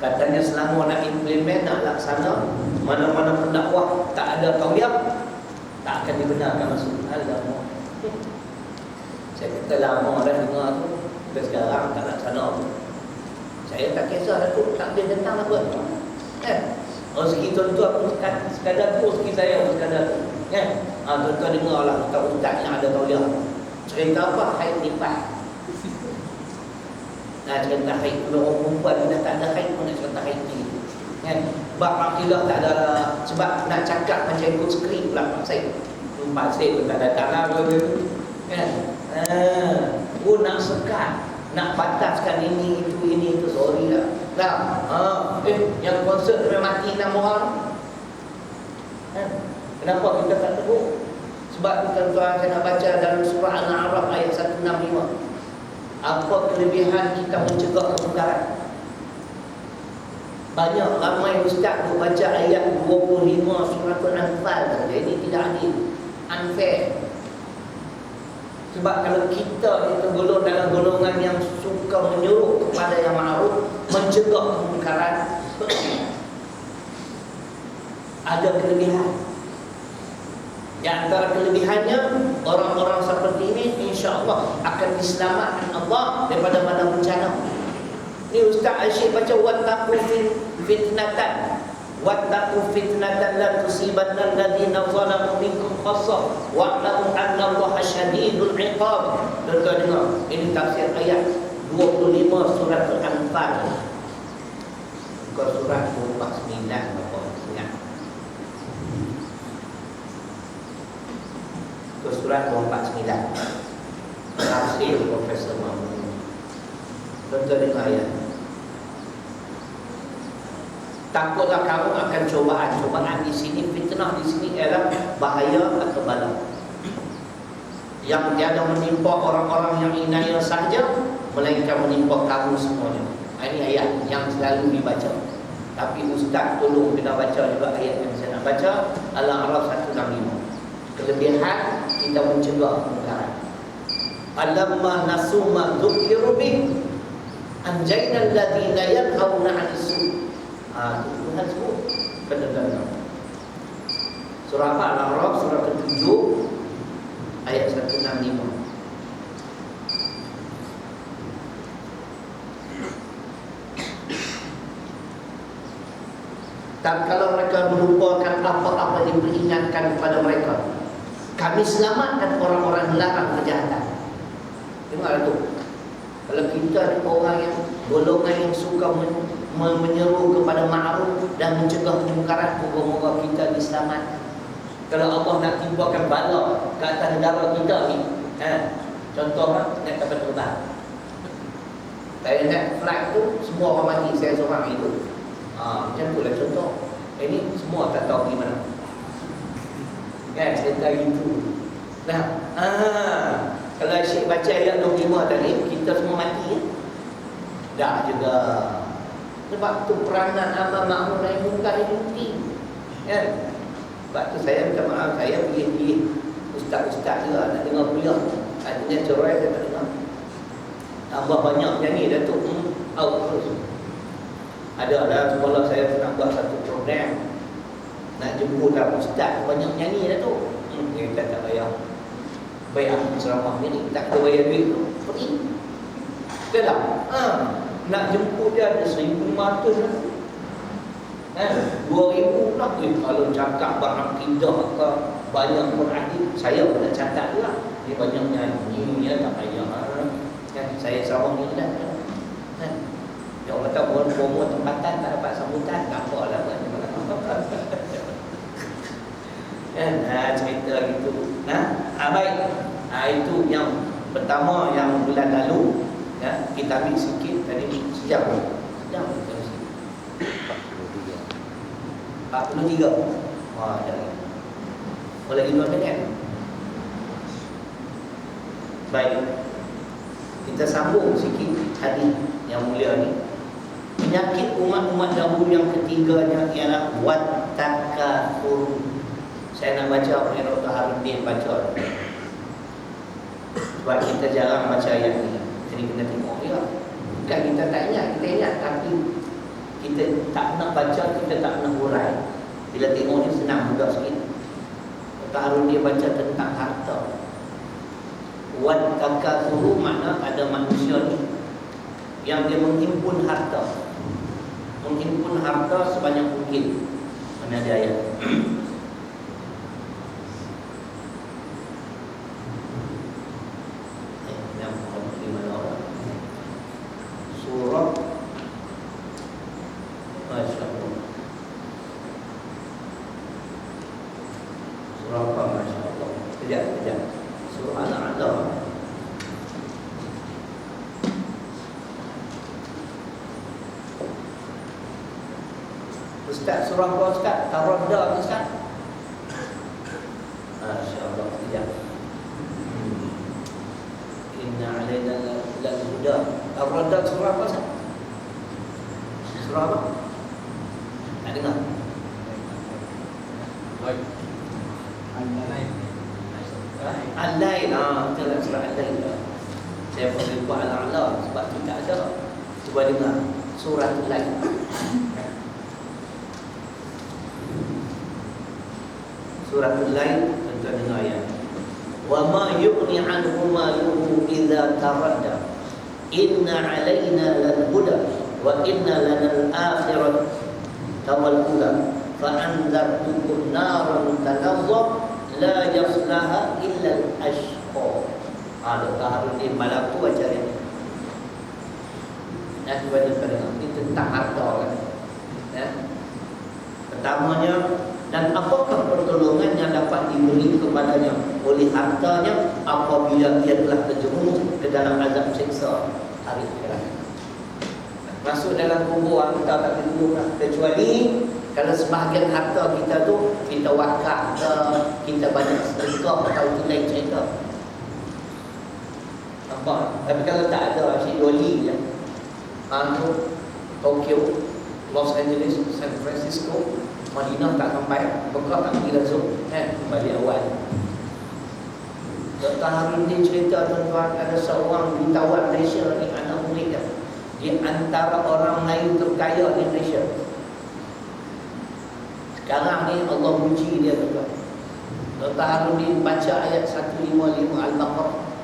Katanya selama nak implement, nak laksana, mana-mana pendakwah tak ada tauliah, tak akan dibenarkan masuk. Alamak. Saya kata lama dah dengar tu. Sampai sekarang tak laksana tu. Saya tak kisah tu, tak boleh datang apa. Rezeki tuan-tuan pun sekadar tu, rezeki saya pun sekadar tu. Tuan-tuan dengar lah, ustaz yang ada tauliah. Cerita apa? Haid nifas. Cerita haid. Kalau orang perempuan dah tak ada haid pun nak cerita haid ni. Bab akidah tak ada. Sebab nak cakap macam ikut skrip pula Pak Syed. Pak Syed pun tak datang lah. Pun nak sekat, nak bataskan ini itu. Sorry lah. Yang konsert sampai mati 6 orang. Kenapa kita tak tegur? Sebab tu tuan-tuan, saya nak baca dalam surah Al-A'raf ayat 165. Apa kelebihan kita mencegah kemungkaran? Banyak ramai ustaz duk baca ayat 25 surah Al-Anfal. Jadi tidak adil, unfair. Sebab kalau kita tergolong dalam golongan yang suka menyuruh kepada yang ma'ruf, mencegah kemungkaran, ada kelebihan. Di antara kelebihannya, orang-orang seperti ini insya-Allah akan diselamatkan Allah daripada mana bencana. Ini Ustaz Asyik baca wattaqu fitnatan la tusibanna alladhina zalamu minkum khassah wa'lamu anna Allaha syadidul 'iqab. Tuan-tuan dengar, ini tafsir ayat 25 surah Al-Anfal. Bukan surah 49 apa ingat. Itu surah 249. Tafsir Profesor Mahmud. Tuan-tuan dengar ayat. Takutlah kamu akan cobaan. Cobaan di sini, fitnah di sini ialah bahaya atau bala yang tiada menimpa orang-orang yang inaya sahaja, melainkan menimpa kamu semuanya. Ini ayat yang selalu dibaca. Tapi Ustaz tolong kena baca juga ayat yang saya nak baca, Al-A'raf 165. Kelebihan kita mencegah kemungkaran. Alamma nasu ma dzukiru bih anjayna alladhina yanhauna 'anil su'. Tuhan sebut benar-benar. Surah Al-A'raf surah ke-7 ayat 165. Dan kalau mereka melupakan apa-apa yang diperingatkan kepada mereka, kami selamatkan orang-orang melarang kejahatan. Dengar tu. Kalau kita ada orang yang golongan yang suka menyeru kepada ma'ruf dan mencegah kemungkaran, moga-moga kita diselamatkan. Kalau Allah nak timpakan bala ke atas negara kita ni, contoh naik kapal terbang. Saya naik flight tu semua orang mati, saya seorang itu. Macam tu lah contoh. Ini semua tak tahu di mana. Kan cerita itu. Nah, kalau Syekh baca ayat 25 tadi, kita semua mati ya? Dah juga. Sebab tu peranan amal ma'ruf nahi munkar ini penting. Kan? Sebab tu saya minta maaf, saya pilih ustaz-ustaz juga nak dengar kuliah. Artinya cerai saya tak dengar. Tambah banyak nyanyi Datuk out terus. Ada sekolah saya pernah buat satu program nak jemputlah ustaz banyak nyanyi Datuk. Kita tak bayar. Bayar ceramah ni tak ada bayar duit tu. Pergi. Betul tak? Nak jemput dia ada 1,500 lah. 2,000 lah. Kalau cakap berakidah ke banyak berhati, saya pun nak catat juga. Dia banyak nyanyi, ya, tak payah. Saya sama ni dah. Ya Allah tahu promo tempatan tak dapat sambutan, tak apalah. Cerita gitu. Baik. Itu yang pertama yang bulan lalu. Ya, kita ambil sikit tadi sejam. Sejam. 43. Wah, dah. Boleh lagi 2 minit. Baik. Kita sambung sikit hadis yang mulia ni. Penyakit umat-umat dahulu yang ketiganya ialah wattakatsur. Saya nak baca apa yang Dr. Harudin baca. Sebab kita jarang baca ayat ni. Jadi kena tengok dia. Bukan kita tak ingat, kita ingat, tapi kita tak nak baca, kita tak nak hurai. Bila tengok ni senang, mudah sikit. Dr. Harudin baca tentang harta. Wattakatsur makna ada manusia ni yang dia menghimpun harta. Menghimpun harta sebanyak mungkin. Mana ada ayat? Surah Masya Allah. Surah apa Masya Allah? Kejap. Surah Al-A'raf. Ustaz, surah apa Ustaz? Taradda Ustaz? InsyaAllah tidak. Inna alaina lal huda. Ar-Ra'd surah apa sah? Surah apa? Tak dengar. Baik. Al-Lail. Itulah surah Al-Lail. Saya boleh buat Al-A'la sebab tu tak ada. Cuba dengar surah Al-Lail. Surah Al-Lail, tuan-tuan dengar ya. Wa ma yughni 'anhu maluhu idza taradda. Inna 'alaina lal huda wa inna lanal akhirata wal ula. Fa anzartukum naran talazza la yaslaha illa al-ashqa. Dr. Harudin malam tu baca ni. Nak baca pada ini tentang harta kan. Ya. Pertamanya, dan apakah pertolongan yang dapat diberi kepadanya oleh hartanya apabila ia telah terjerumus ke dalam azab siksa hari akhirat. Masuk dalam kubur kita tak dulu lah. Kecuali kalau sebahagian harta kita tu kita wakaf ke, kita banyak sedekah atau itu lain cerita. Nampak? Tapi kalau tak ada, Cik Dolly je. Tu Tokyo, Los Angeles, San Francisco, Madinah tak sampai, Mekah tak pergi langsung, balik awal. Dr. Harudin cerita tuan-tuan, ada seorang jutawan Malaysia ni, anak murid dia. Di antara orang lain terkaya di Malaysia. Sekarang ni Allah puji dia tuan-tuan. Dr. Harudin baca ayat 155 Al-Baqarah.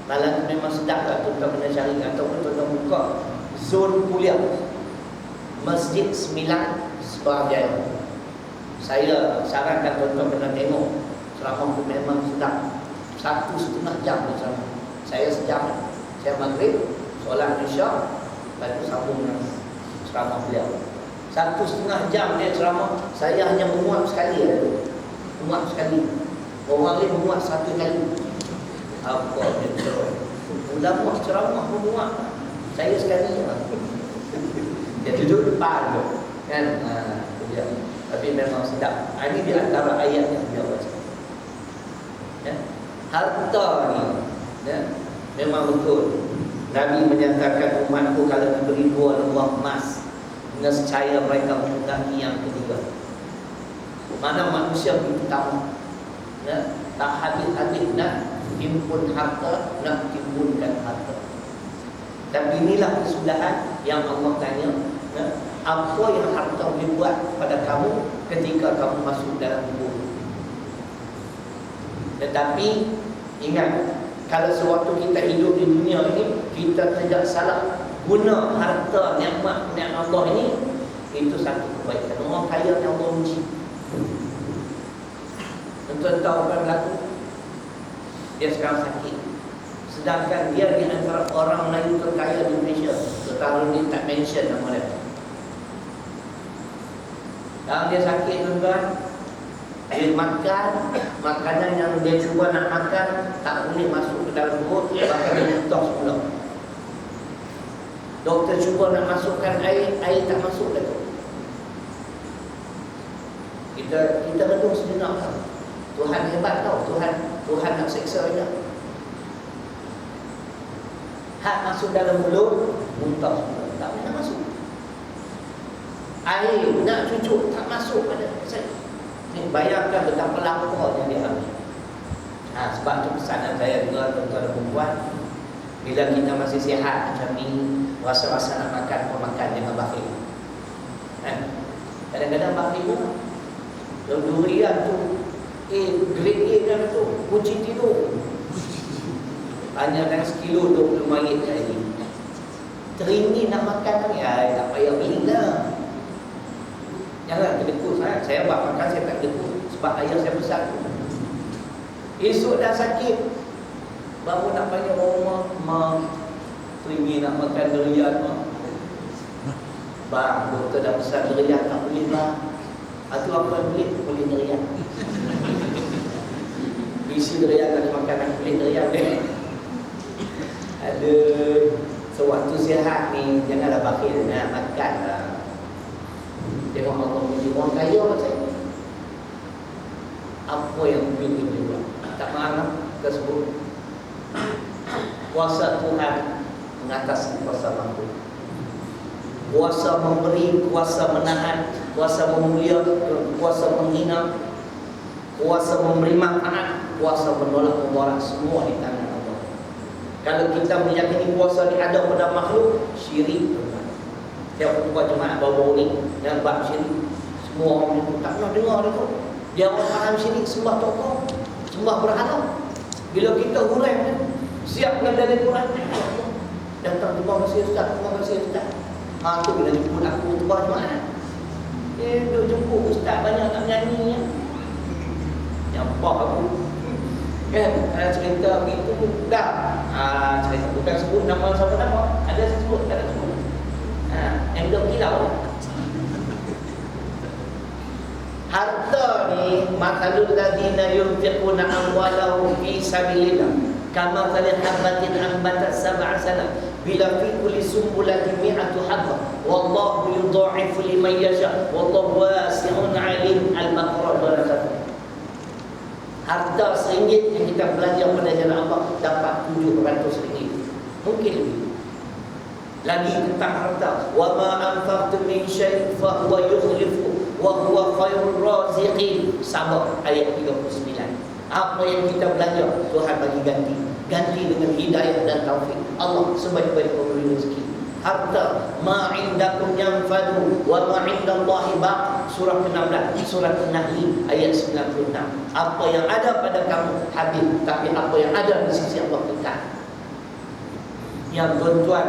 Kalau memang sedap tak tuan-tuan kena cari ataupun tuan-tuan buka zon kuliah Masjid 9 Subarjaya. Saya sarankan tuan-tuan kena tengok ceramah tu memang sedap. 1,5 jam dia ceramah. Saya sejam. Saya maghrib, solat Isya, lepas tu sambung dengan ceramah beliau. 1,5 jam dia ceramah. Saya hanya memuat sekali lah tu. Memuat sekali. Orang lain memuat satu kali. Apa dia ceramah? Ulama ceramah memuat. Saya sekali je. Dia duduk depan tu. Kan? Itu dia. Tapi memang sedap. Ini di antara ayat yang dia baca. Ya? Harta ni, ya? Memang betul. Nabi menyatakan umatku kalau diberi 2 lembah emas, nescaya mereka menghendaki yang ketiga. Mana manusia pertama, ya? Tak habis-habis nak himpun harta, nak timbulkan harta. Tapi inilah kesudahan yang Allah tanya, ya? Apa yang harta boleh buat pada kamu ketika kamu masuk dalam kubur. Tetapi ingat, kalau sewaktu kita hidup di dunia ini, kita tidak salah guna harta nikmat Allah ini, itu satu kebaikan. Orang kaya yang Allah uji. Tuan-tuan tahu apa berlaku? Dia sekarang sakit. Sedangkan dia di antara orang lain terkaya di Malaysia. Tetapi dia tak mention nama dia. Kalau dia sakit tuan-tuan, dia makan makanan yang dia cuba nak makan tak boleh masuk ke dalam perut, bahkan dia muntah semula. Doktor cuba nak masukkan air tak masuk dah tu. Kita redung sejenak tau. Tuhan hebat tau. Tuhan nak seksa dia. Hak masuk dalam mulut, muntah semula, tak boleh nak masuk. Air nak cucuk tak masuk pada saya. Ni bayangkan betapa laparnya dia ambil. Sebab tu pesanan saya juga tuan-tuan dan puan, bila kita masih sihat macam ni, rasa-rasa nak makan, makan dengan bakhil. Kadang-kadang bakhil pun durian tu, grade A kan tu, kunci tidur. Hanya kan sekilo 20 ringgit lagi. Teringin nak makan ni, tak payah belilah. Jangan kedekut sangat. Saya buat makan, saya tak kedekut sebab ayah saya besar tu. Esok dah sakit, baru nak panggil rumah, mak, teringin nak makan durian, mak. Bang, doktor dah besar durian, tak boleh bang. Itu apa yang boleh durian. Isi durian tak ada makanan, boleh durian deh. Ada sewaktu sihat ni, janganlah bakhil nak makan lah. Tengok Allah puji orang kaya macam ni. apa yang mungkin kita buat. Tak maaf tersebut. Kuasa Tuhan mengatasi kuasa makhluk. Kuasa memberi, kuasa menahan, kuasa memuliakan, kuasa menghina, kuasa memberi manfaat, kuasa menolak memudarat, semua di tangan Allah. Kalau kita meyakini kuasa ini ada pada makhluk, syirik. Saya buat jemaah bawa ni yang bab syirik. Semua orang itu tak pernah dengar dia. Dia orang faham syirik, sembah tokoh, sembah berhala. Bila kita hurai ni, siap dengan dalil Quran, datang, terima kasih Ustaz, terima kasih Ustaz. Tu bila jemput aku tu bawa jemaah. Duk jemput Ustaz banyak nak nyanyi ya. Nyampah aku. Kan, cerita begitu dah. Cerita bukan sebut nama siapa-siapa. Ada sebut, tak ada sebut. Yang duk kilau. Harta ni matalul ladina yunfiquna amwalahum fi sabilillah kama thalil habatin ambatat sab'a sana bila fi kulli sumbulatin mi'atu habba wallahu yudha'ifu liman yasha wallahu wasi'un 'alim. Al-Baqarah 200. Harta RM1 yang kita belajar pada jalan Allah dapat RM700. Mungkin lebih. Lagi tentang harta, wa ma anfaqtum min syai' fa huwa yukhlifu wa huwa khairur raziqin. Sabar ayat 39. Apa yang kita belajar Tuhan bagi ganti dengan hidayah dan taufik Allah sebaik-baik pemberi rezeki. Harta ma indakum yanfadu wa ma indallahi baq. Surah ke-16, surah An-Nahl ayat 96. Apa yang ada pada kamu habis, tapi apa yang ada di sisi Allah kekal. Yang tuan-tuan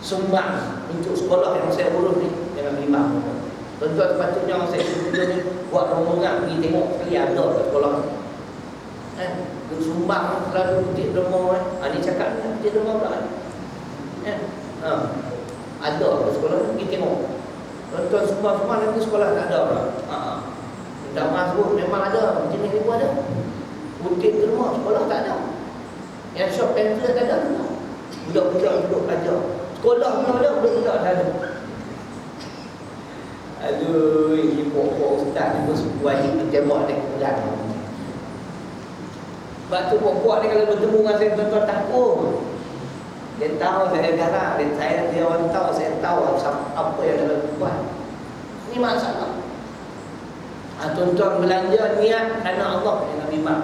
sumbang untuk sekolah yang saya urus ni jangan riba. Tuan-tuan sepatutnya orang saya sebelum ni buat rombongan pergi tengok sekali ada kat sekolah ni. Sumbang selalu kutip derma ni cakap ni kutip derma pula ni. Ada kat sekolah ni pergi tengok. Tuan-tuan sumbang nanti sekolah tak ada pula. Tak masuk memang ada. Jenis ribu ada. Kutip derma sekolah tak ada. Yang shop pamphlet tak ada. Budak-budak duduk ajar. Sekolah pun ada, budak-budak tak ada. Aduh, ini pokok ustaz ni pun wajib ditembak dia kemudian. Sebab tu pokok ni kalau bertemu dengan saya tuan-tuan takut. Dia tahu saya garang, dia orang tahu saya tahu apa yang dia buat. Ini masalah. Tuan-tuan belanja niat kerana Allah yang Nabi mak.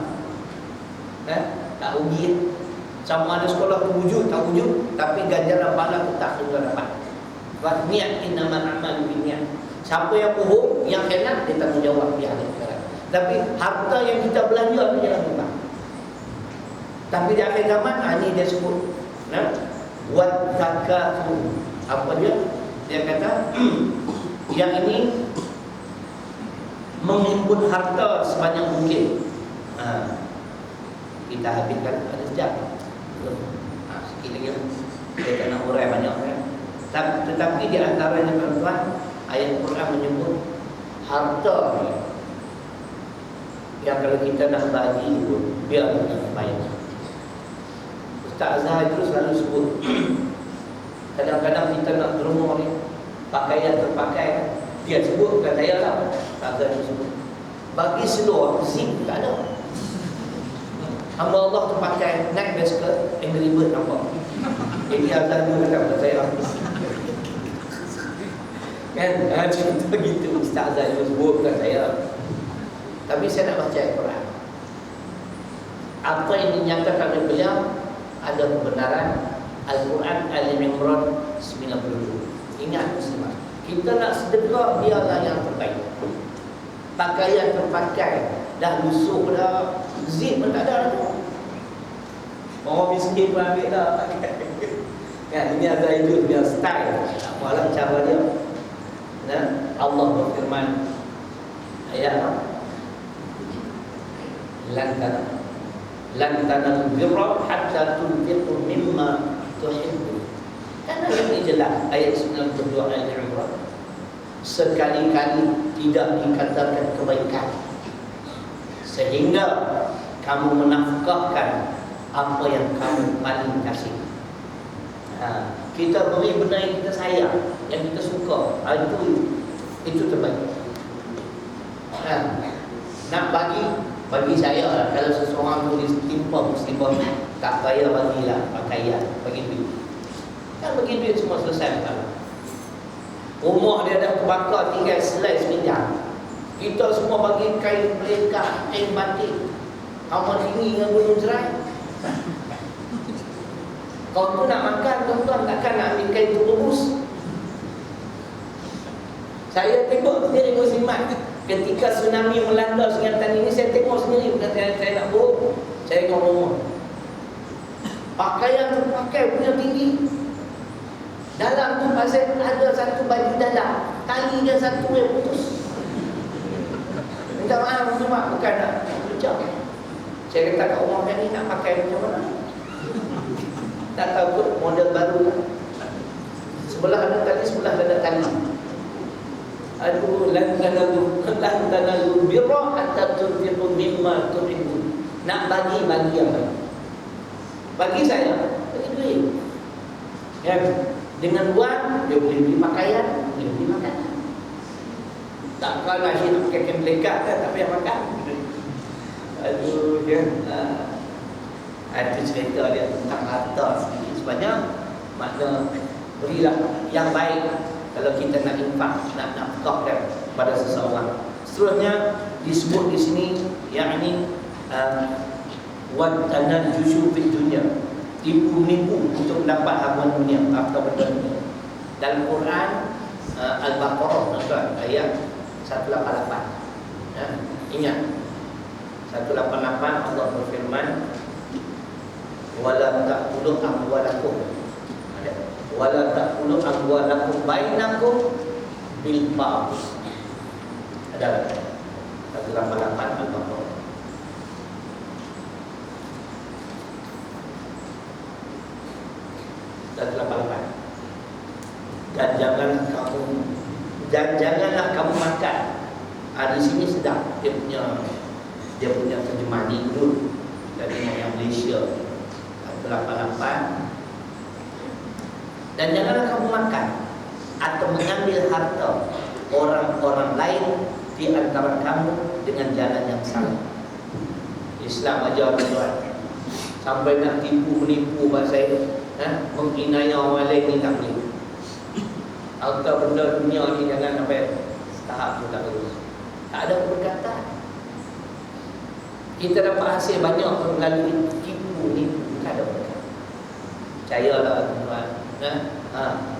Tak rugi. Sama ada sekolah tu wujud, tak wujud, tapi ganjaran pahala tetap tuan dapat. Sebab niat innamal a'malu binniyat. Siapa yang bohong, yang khianat, dia tanggungjawab di akhirat. Tapi harta yang kita belanja tu jangan lupa. Tapi di akhir zaman, ini dia sebut wat takatsur. Apa dia? Dia kata yang ini menghimpun harta sebanyak mungkin. Kita habiskan pada sejak. Sikit lagi lah. Saya tak nak urai banyak kan. Tetapi di antaranya tuan-tuan, ayat Quran menyebut harta yang kalau kita nak bagi pun biar dengan baik. Ustaz Azhar itu selalu sebut kadang-kadang kita nak derma ni pakaian terpakai, dia sebut bukan saya lah. Ustaz Azhar itu sebut bagi seluar zip tak ada. Hamba Allah terpakai naik basikal Angry Bird nampak. Jadi Azhar juga kata pada saya kan, cerita begitu Ustaz Azhar juga sebut bukan saya. Tapi saya nak baca Al-Quran. Apa yang dinyatakan oleh beliau ada kebenaran. Al-Quran Al-Imran 92. Ingat muslimah, kita nak sedekah dialah yang terbaik. Pakaian terpakai dah lusuh dah, zip pun tak ada tu. Orang miskin pun ambil dah pakai. Kan, ini ada itu dia style. Apalah cara dia. Allah berfirman ayat lan tanalul birra hatta tunfiqu mimma tuhibbun. Kan ini jelas ayat 92 Al-Imran. Sekali-kali tidak dikatakan kebaikan sehingga kamu menafkahkan apa yang kamu paling kasih. Kita beri benda yang kita sayang, yang kita suka, itu terbaik. Nak bagi saya lah, kalau seseorang tu ditimpa musibah tak payah bagilah pakaian, bagi duit. Kan bagi duit semua selesai masalah. Rumah dia dah terbakar, tinggal selai seminyak. Kita semua bagi kain pelika, kain batik. Amat tinggi dengan gunung serai. Kau tu nak makan, tuan-tuan, takkan nak ambil kain tu rebus. Saya tengok sendiri muslimat. Ketika tsunami melanda Singatan ini, saya tengok sendiri. Bukan saya nak bohong. Saya ngomong. Pakaian tu pakai punya tinggi. Dalam tu pasal ada satu baju dalam, tali dia satu yang putus. Minta maaf, bukan nak ucap. Saya kata kat rumah ni nak pakai macam mana? Tak tahu kot model baru lah. Sebelah ada tali, sebelah ada tali. Aduh, lan tanalu birra hatta tunfiqu mimma tuhibbun. Nak bagi yang baik. Bagi saya, bagi duit. Ya, dengan wang dia boleh beli pakaian, boleh beli makanan. Takkan nak nak pakai kain melekat kan, tak payah makan. Aduh, dia ada cerita dia tentang harta sedikit sebanyak. Makna berilah yang baik kalau kita nak infak, nak nafkahkan pada seseorang. Seterusnya disebut di sini, yakni wa tanajjushu fid dunya, tipu-nipu untuk mendapat habuan dunia atau benda dunia. Dalam Quran Al-Baqarah ayat 188. Ya, ingat 188 Allah berfirman, wala ta'kulu amwalakum, wala ta'kulu amwalakum bainakum bil batil. Ada 188 Al-Baqarah. Dan janganlah kamu makan. Di sini sedap dia punya terjemahan dulu dari yang Malaysia 188. Dan janganlah kamu makan atau mengambil harta orang-orang lain di antara kamu dengan jalan yang salah. Islam ajar tuan, sampai nak tipu-menipu bahasa menghinai orang lain ni tak boleh. Harta benda dunia ni jangan sampai tahap tu tak bagus. Tak ada keberkatan. Kita dapat hasil banyak melalui tipu-menipu, tak ada berkat. Percayalah tuan.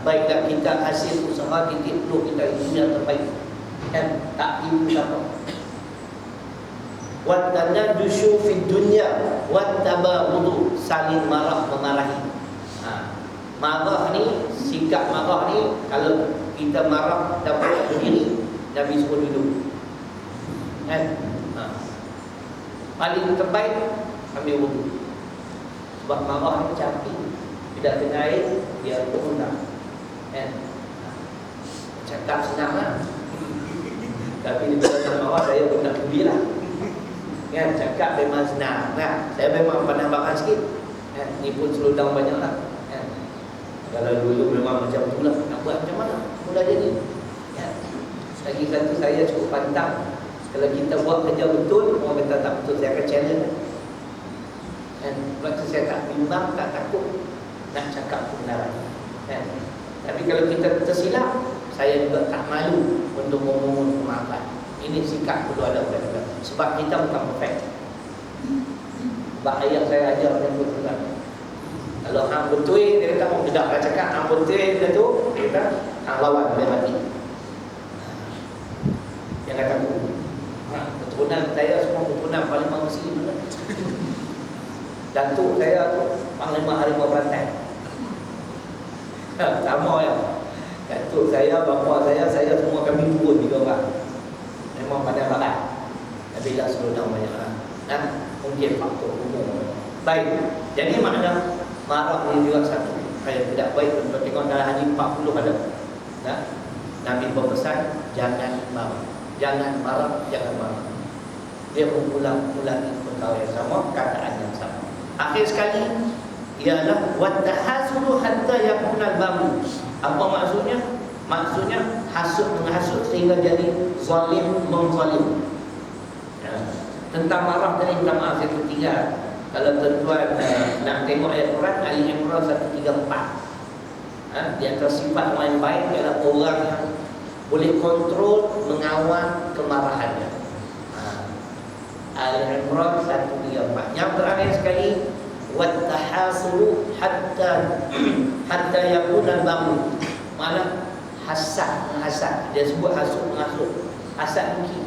Baiklah kita hasil usaha kita perlu kita dunia terbaik. Dan tak tipu siapa. Wa tanajjushu fid dunya wa tabaghudhu, saling marah memarahi. Marah ni, sikap marah ni, kalau kita marah dapat berdiri, Nabi suruh duduk. Paling terbaik ambil wudu. Sebab marah ni capi, tidak kena air, dia berundang. Cakap senang lah. Tapi bila marah saya pun tak peduli lah. Cakap memang senang. Saya memang pandang bakal sikit. Ni pun seludang banyak lah. Kalau dulu memang macam tu lah, nak buat macam mana? Mula jadi. Lagi satu saya cukup pantang. Kalau kita buat kerja betul, orang kata tak betul, saya akan challenge. Sebab tu saya tak bimbang, tak takut nak cakap kebenaran. Tapi kalau kita tersilap, saya juga tak malu untuk memohon kemaafan. Ini sikap perlu ada pada kita. Sebab kita bukan perfect. Sebab ayah saya ajar macam tu kan. Kalau hang betul, dia kata mau tidak nak cakap hang betul dia tu, dia kata hang lawan boleh mati. Yang kata aku, keturunan saya semua keturunan Panglima Muslim. Datuk saya tu Panglima Harimau Berantai. Sama ya. Datuk saya, bapa saya semua kami turun 3 orang. Memang pada barat. Tapi tak seludang banyak orang. Mungkin faktor umur. Baik. Jadi makna marah ini juga satu yang tidak baik. Untuk tengok dalam hadis 40 ada. Nabi berpesan jangan marah. Jangan marah, jangan marah. Dia mengulang-ulangi perkara yang sama, kataan yang sama. Akhir sekali ialah wattahasulu hatta yakunal bamu. Apa maksudnya? Maksudnya hasud menghasut sehingga jadi zalim memzalim. Ya. Tentang marah tadi, minta maaf saya tertinggal. Kalau tuan-tuan nak tengok ayat Quran, Ali Imran 134. Di antara sifat orang yang baik adalah orang yang boleh kontrol, mengawal kemarahannya. Ali Imran 134. Yang terakhir sekali, wattahasulu hatta yakuna bangun. Mana hasad, menghasad. Dia sebut hasud, menghasut. Hasad mungkin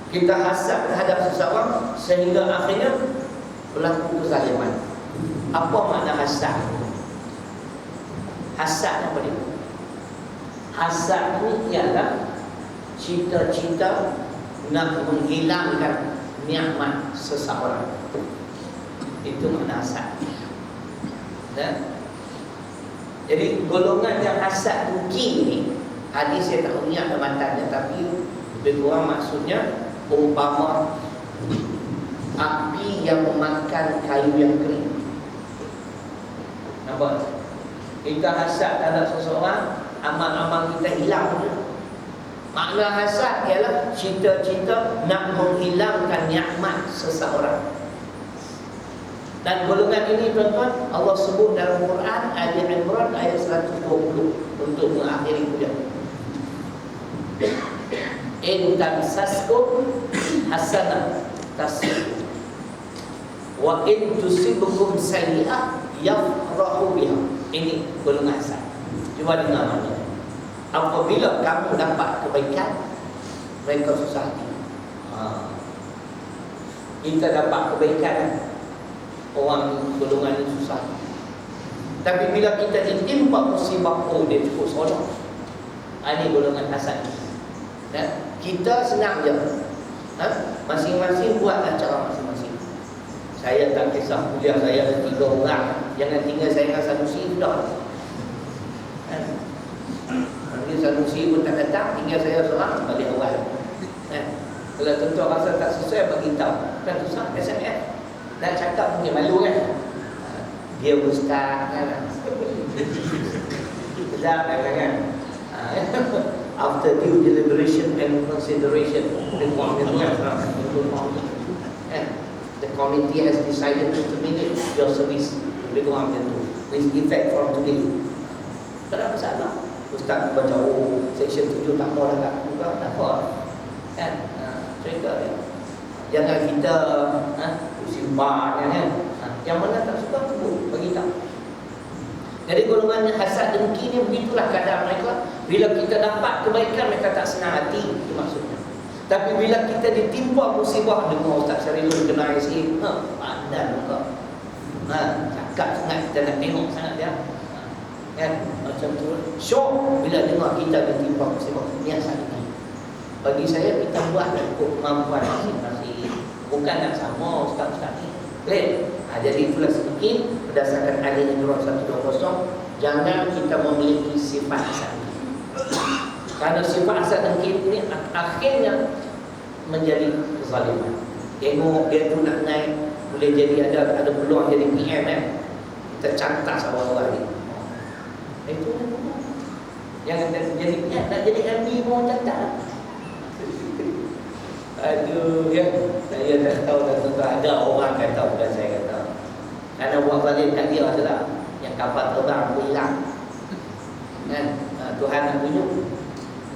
kita hasad terhadap seseorang sehingga akhirnya berlaku kezaliman. Apa makna hasad? Hasad apa dia? Hasad ini ialah cita-cita nak menghilangkan nikmat seseorang. Itu makna hasad. Jadi golongan yang hasad dengki ni, hadis saya tak ingat matanya, tapi lebih kurang maksudnya umpama api yang memakan kayu yang kering. Nampak? Kita hasad terhadap seseorang, amal-amal kita hilang. Makna hasad ialah cita-cita nak menghilangkan nikmat seseorang. Dan golongan ini tuan-tuan, Allah sebut dalam Quran Ali Imran ayat 120 untuk mengakhiri kuliah. In tamsaskum hasanah tasbihu wa in tusibukum sayyi'ah yafrahu biha. Ini golongan hasad. Cuba dengar maknanya. Apabila kamu dapat kebaikan, mereka susah hati. Kita dapat kebaikan, orang golongan ini susah. Tapi bila kita ditimpa musibah, oh dia cukup soleh. Ini golongan hasad. Kita senang je. Masing-masing buatlah cara masing-masing. Saya tak kisah kuliah saya ada 3 orang, jangan tinggal saya dengan Sanusi dah. Nanti Sanusi pun tak datang, tinggal saya seorang balik awal. Kalau tentu rasa tak sesuai, bagi tahu. Kan susah SMS. Nak cakap mungkin malu kan. Dia ustaz kan. Sedap kan. After due deliberation and consideration, the committee has decided to terminate your service with effect from today. Tak ada masalah. Ustaz baca section 7 tak mau dah buka, tak apa. Kan? Cerita dia. Jangan kita simpan kan. Yang mana tak suka tu bagi tahu. Jadi golongan hasad dengki ni begitulah keadaan mereka. Bila kita dapat kebaikan, mereka tak senang hati. Itu maksudnya. Tapi bila kita ditimpa musibah, dengar Ustaz Syariful kena IC, pandan muka. Cakap sangat, kita nak tengok sangat dia. Kan? Macam tu. Syok bila dengar kita ditimpa musibah. Ni hasad dengki. Bagi saya, kita buat untuk kemampuan masing-masing. Bukan nak sama Ustaz-Ustaz ni. Clear? Jadi itulah sedikit berdasarkan Ali Imran 120, jangan kita memiliki sifat hasad. Karena sifat hasad dengki ini akhirnya menjadi kezaliman. Tengok dia tu nak naik, boleh jadi ada peluang jadi PM kan. Kita cantas awal-awal ni. Itu yang jadi PM, nak jadi MD pun cantas. Aduh ya, saya tak tahu ada orang kata bukan saya kata. Karena buat zalim kat dia adalah yang kapal terbang pun hilang. Kan? Tuhan nak tunjuk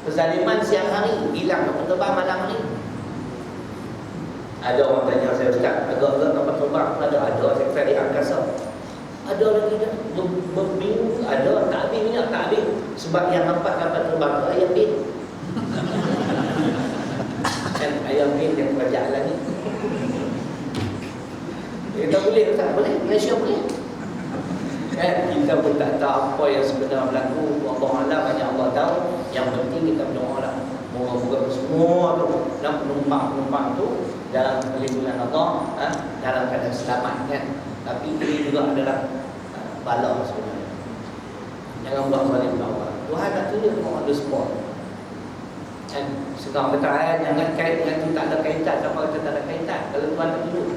kezaliman siang hari, hilang kapal terbang malam hari. Ada orang tanya saya, Ustaz, agak-agak kapal terbang pun ada saya kata di angkasa. Ada lagi dah, berminggu ada, tak habis minyak, tak habis. Sebab yang nampak kapal terbang tu ayam bin. Kan ayam bin yang kerajaan lagi. Kita boleh tak? Boleh? Malaysia boleh? Kita pun tak tahu apa yang sebenarnya berlaku. Allah Alam, hanya Allah tahu. Yang penting kita berdoa lah. Moga-moga semua tu dan penumpang-penumpang tu dalam perlindungan Allah, dalam keadaan selamat kan. Tapi ini juga adalah bala sebenarnya. Jangan buat zalim Allah. Tuhan nak tunjuk on the spot. Kan? Sekarang kata jangan kait dengan tu tak ada kaitan. Siapa kata tak ada kaitan? Kalau Tuhan nak tunjuk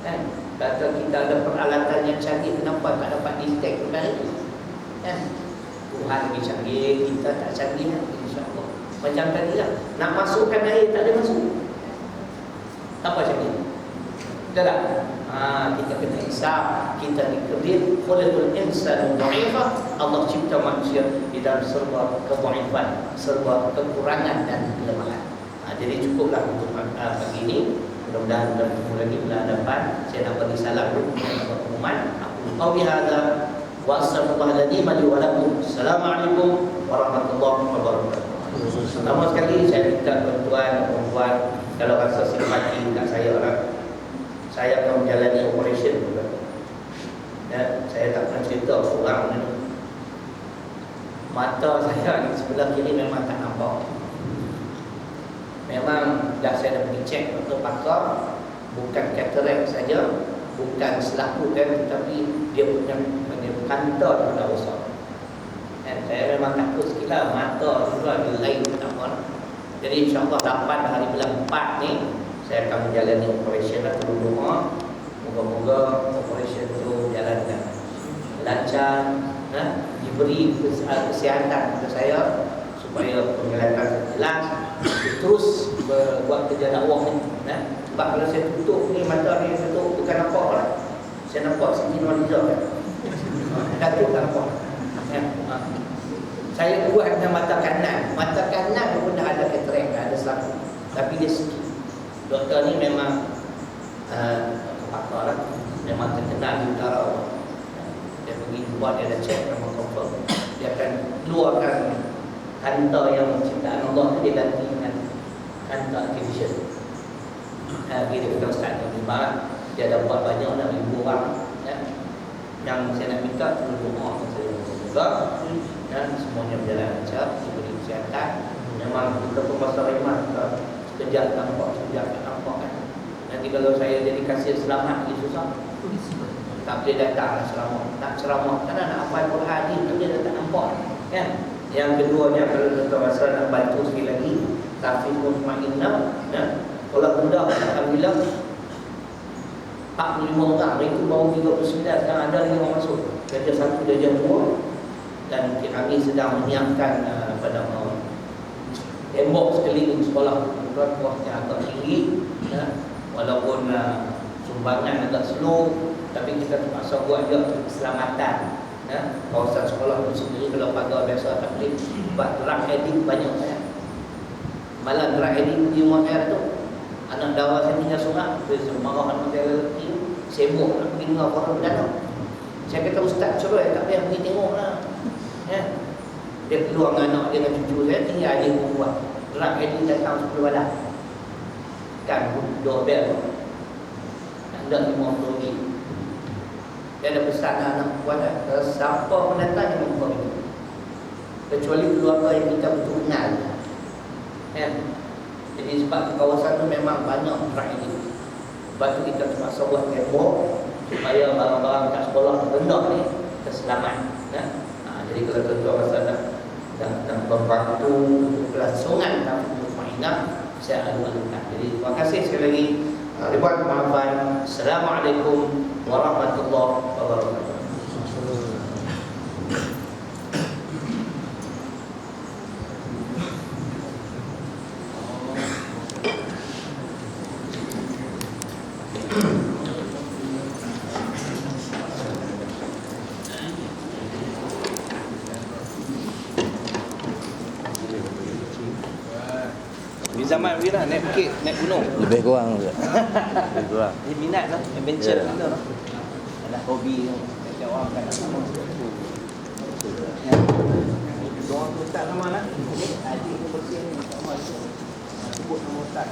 kan? Kata kita ada peralatan yang canggih, kenapa tak dapat detect perkara itu? Kan? Tuhan lebih canggih, kita tak canggih kan? InsyaAllah. Macam tadi lah, nak masukkan air tak ada masuk. Apa cakap? Betul tak? Kita kena hisab. Kita dikebir khuliqul insanu dha'ifah. Allah cipta manusia di dalam serba kedhaifan, serba kekurangan dan kelemahan. Jadi cukuplah untuk pagi ini. Mudah-mudahan kita bertemu lagi bulan depan. Saya nak bagi salam dulu untuk pengumuman. Aku qauli hadza wa astaghfirullahaladzim li wa lakum. Assalamualaikum warahmatullahi wabarakatuh. Pertama sekali saya minta tuan-tuan, perempuan, kalau rasa simpati kat saya lah, saya akan menjalani operation juga. Ya, saya tak pernah cerita orang ni. Mata saya di sebelah kiri memang tak nampak. Memang dah saya dah pergi cek doktor pakar, bukan katarak saja, bukan selaput kan, tetapi dia punya kantor dah rosak. Dan saya memang takut sekilah mata itu ada lain tak apa. Jadi insya-Allah 8 hari bulan 4 ni saya akan menjalani operation atau doa. Moga-moga operation itu berjalan dengan lancar, diberi kesihatan kepada saya supaya penglihatan jelas, terus buat kerja dakwah ni. Sebab kalau saya tutup ni mata ni, saya tutup bukan nampak lah. Saya nampak Siti Nurhaliza kan. Datuk tak nampak. Saya buat dengan mata kanan. Mata kanan pun dah ada katarak, dah ada selaput. Tapi dia sikit. Doktor ni memang pakar lah. Memang terkenal di utara. Dia pergi buat, dia dah check, memang confirm. Dia akan keluarkan kantor yang ciptaan Allah, dia ganti dengan kantor artificial. Dia kata Ustaz yang lima, dia ada buat banyak dah, 1000 orang. Yang saya nak minta tolong doa saya juga, dan semuanya berjalan lancar, diberi kesihatan. Memang kita pun pasal iman, sekejap nampak, sekejap tak nampak kan. Nanti kalau saya jadi kasir selamat lagi susah. Tak boleh datang nak ceramah. Nak ceramah, kan nak hafal Quran ni, tapi dia tak nampak kan. Yang keduanya, kalau Dr. Masra nak bantu sekali lagi, Tahfiz Mutmainnah, kalau mudah, alhamdulillah 45 orang, mereka baru 39, sekarang ada 5 masuk. Kerja 1 darjah 2. Dan kami sedang menyiapkan tembok sekeliling sekolah. Kebetulan kuasnya agak tinggi, walaupun sumbangan agak slow, tapi kita terpaksa buat juga keselamatan. Kawasan sekolah itu sendiri kalau pagar biasa tak boleh. Sebab drug addict banyak saya. Malah drug addict di rumah saya tu, anak dawa saya tinggal sungai, dia marah anak saya lelaki, sibuk nak pergi dengar orang berdanau. Saya kata Ustaz suruh tak payah pergi tengok lah. Dia keluar dengan anak dia dengan cucu saya, tinggal adik perempuan. Drug addict datang 10 malam. Kan doorbell anda 50 ringgit. Dia ada pesan anak perempuan kan, siapa pun datang dia membuat itu, kecuali keluarga yang kita betul kenal. Jadi sebab kawasan tu memang banyak drug addict. Sebab tu kita terpaksa buat tembok supaya barang-barang kat sekolah rendah ni terselamat. Jadi kalau tuan-tuan rasa nak membantu kelangsungan Tahfiz Mutmainnah, saya alu-alukan. Jadi terima kasih sekali lagi. Ribuan maafan. Assalamualaikum warahmatullahi wabarakatuh. Zaman Wira naik bukit, naik gunung. Lebih kurang juga. Lebih kurang. Dia minat lah, adventure Yeah. gitu lah. Ada hobi yang orang kan. Doa tu tak sama lah. Adik tu bersih ni sama tu. Sebut nama Ustaz.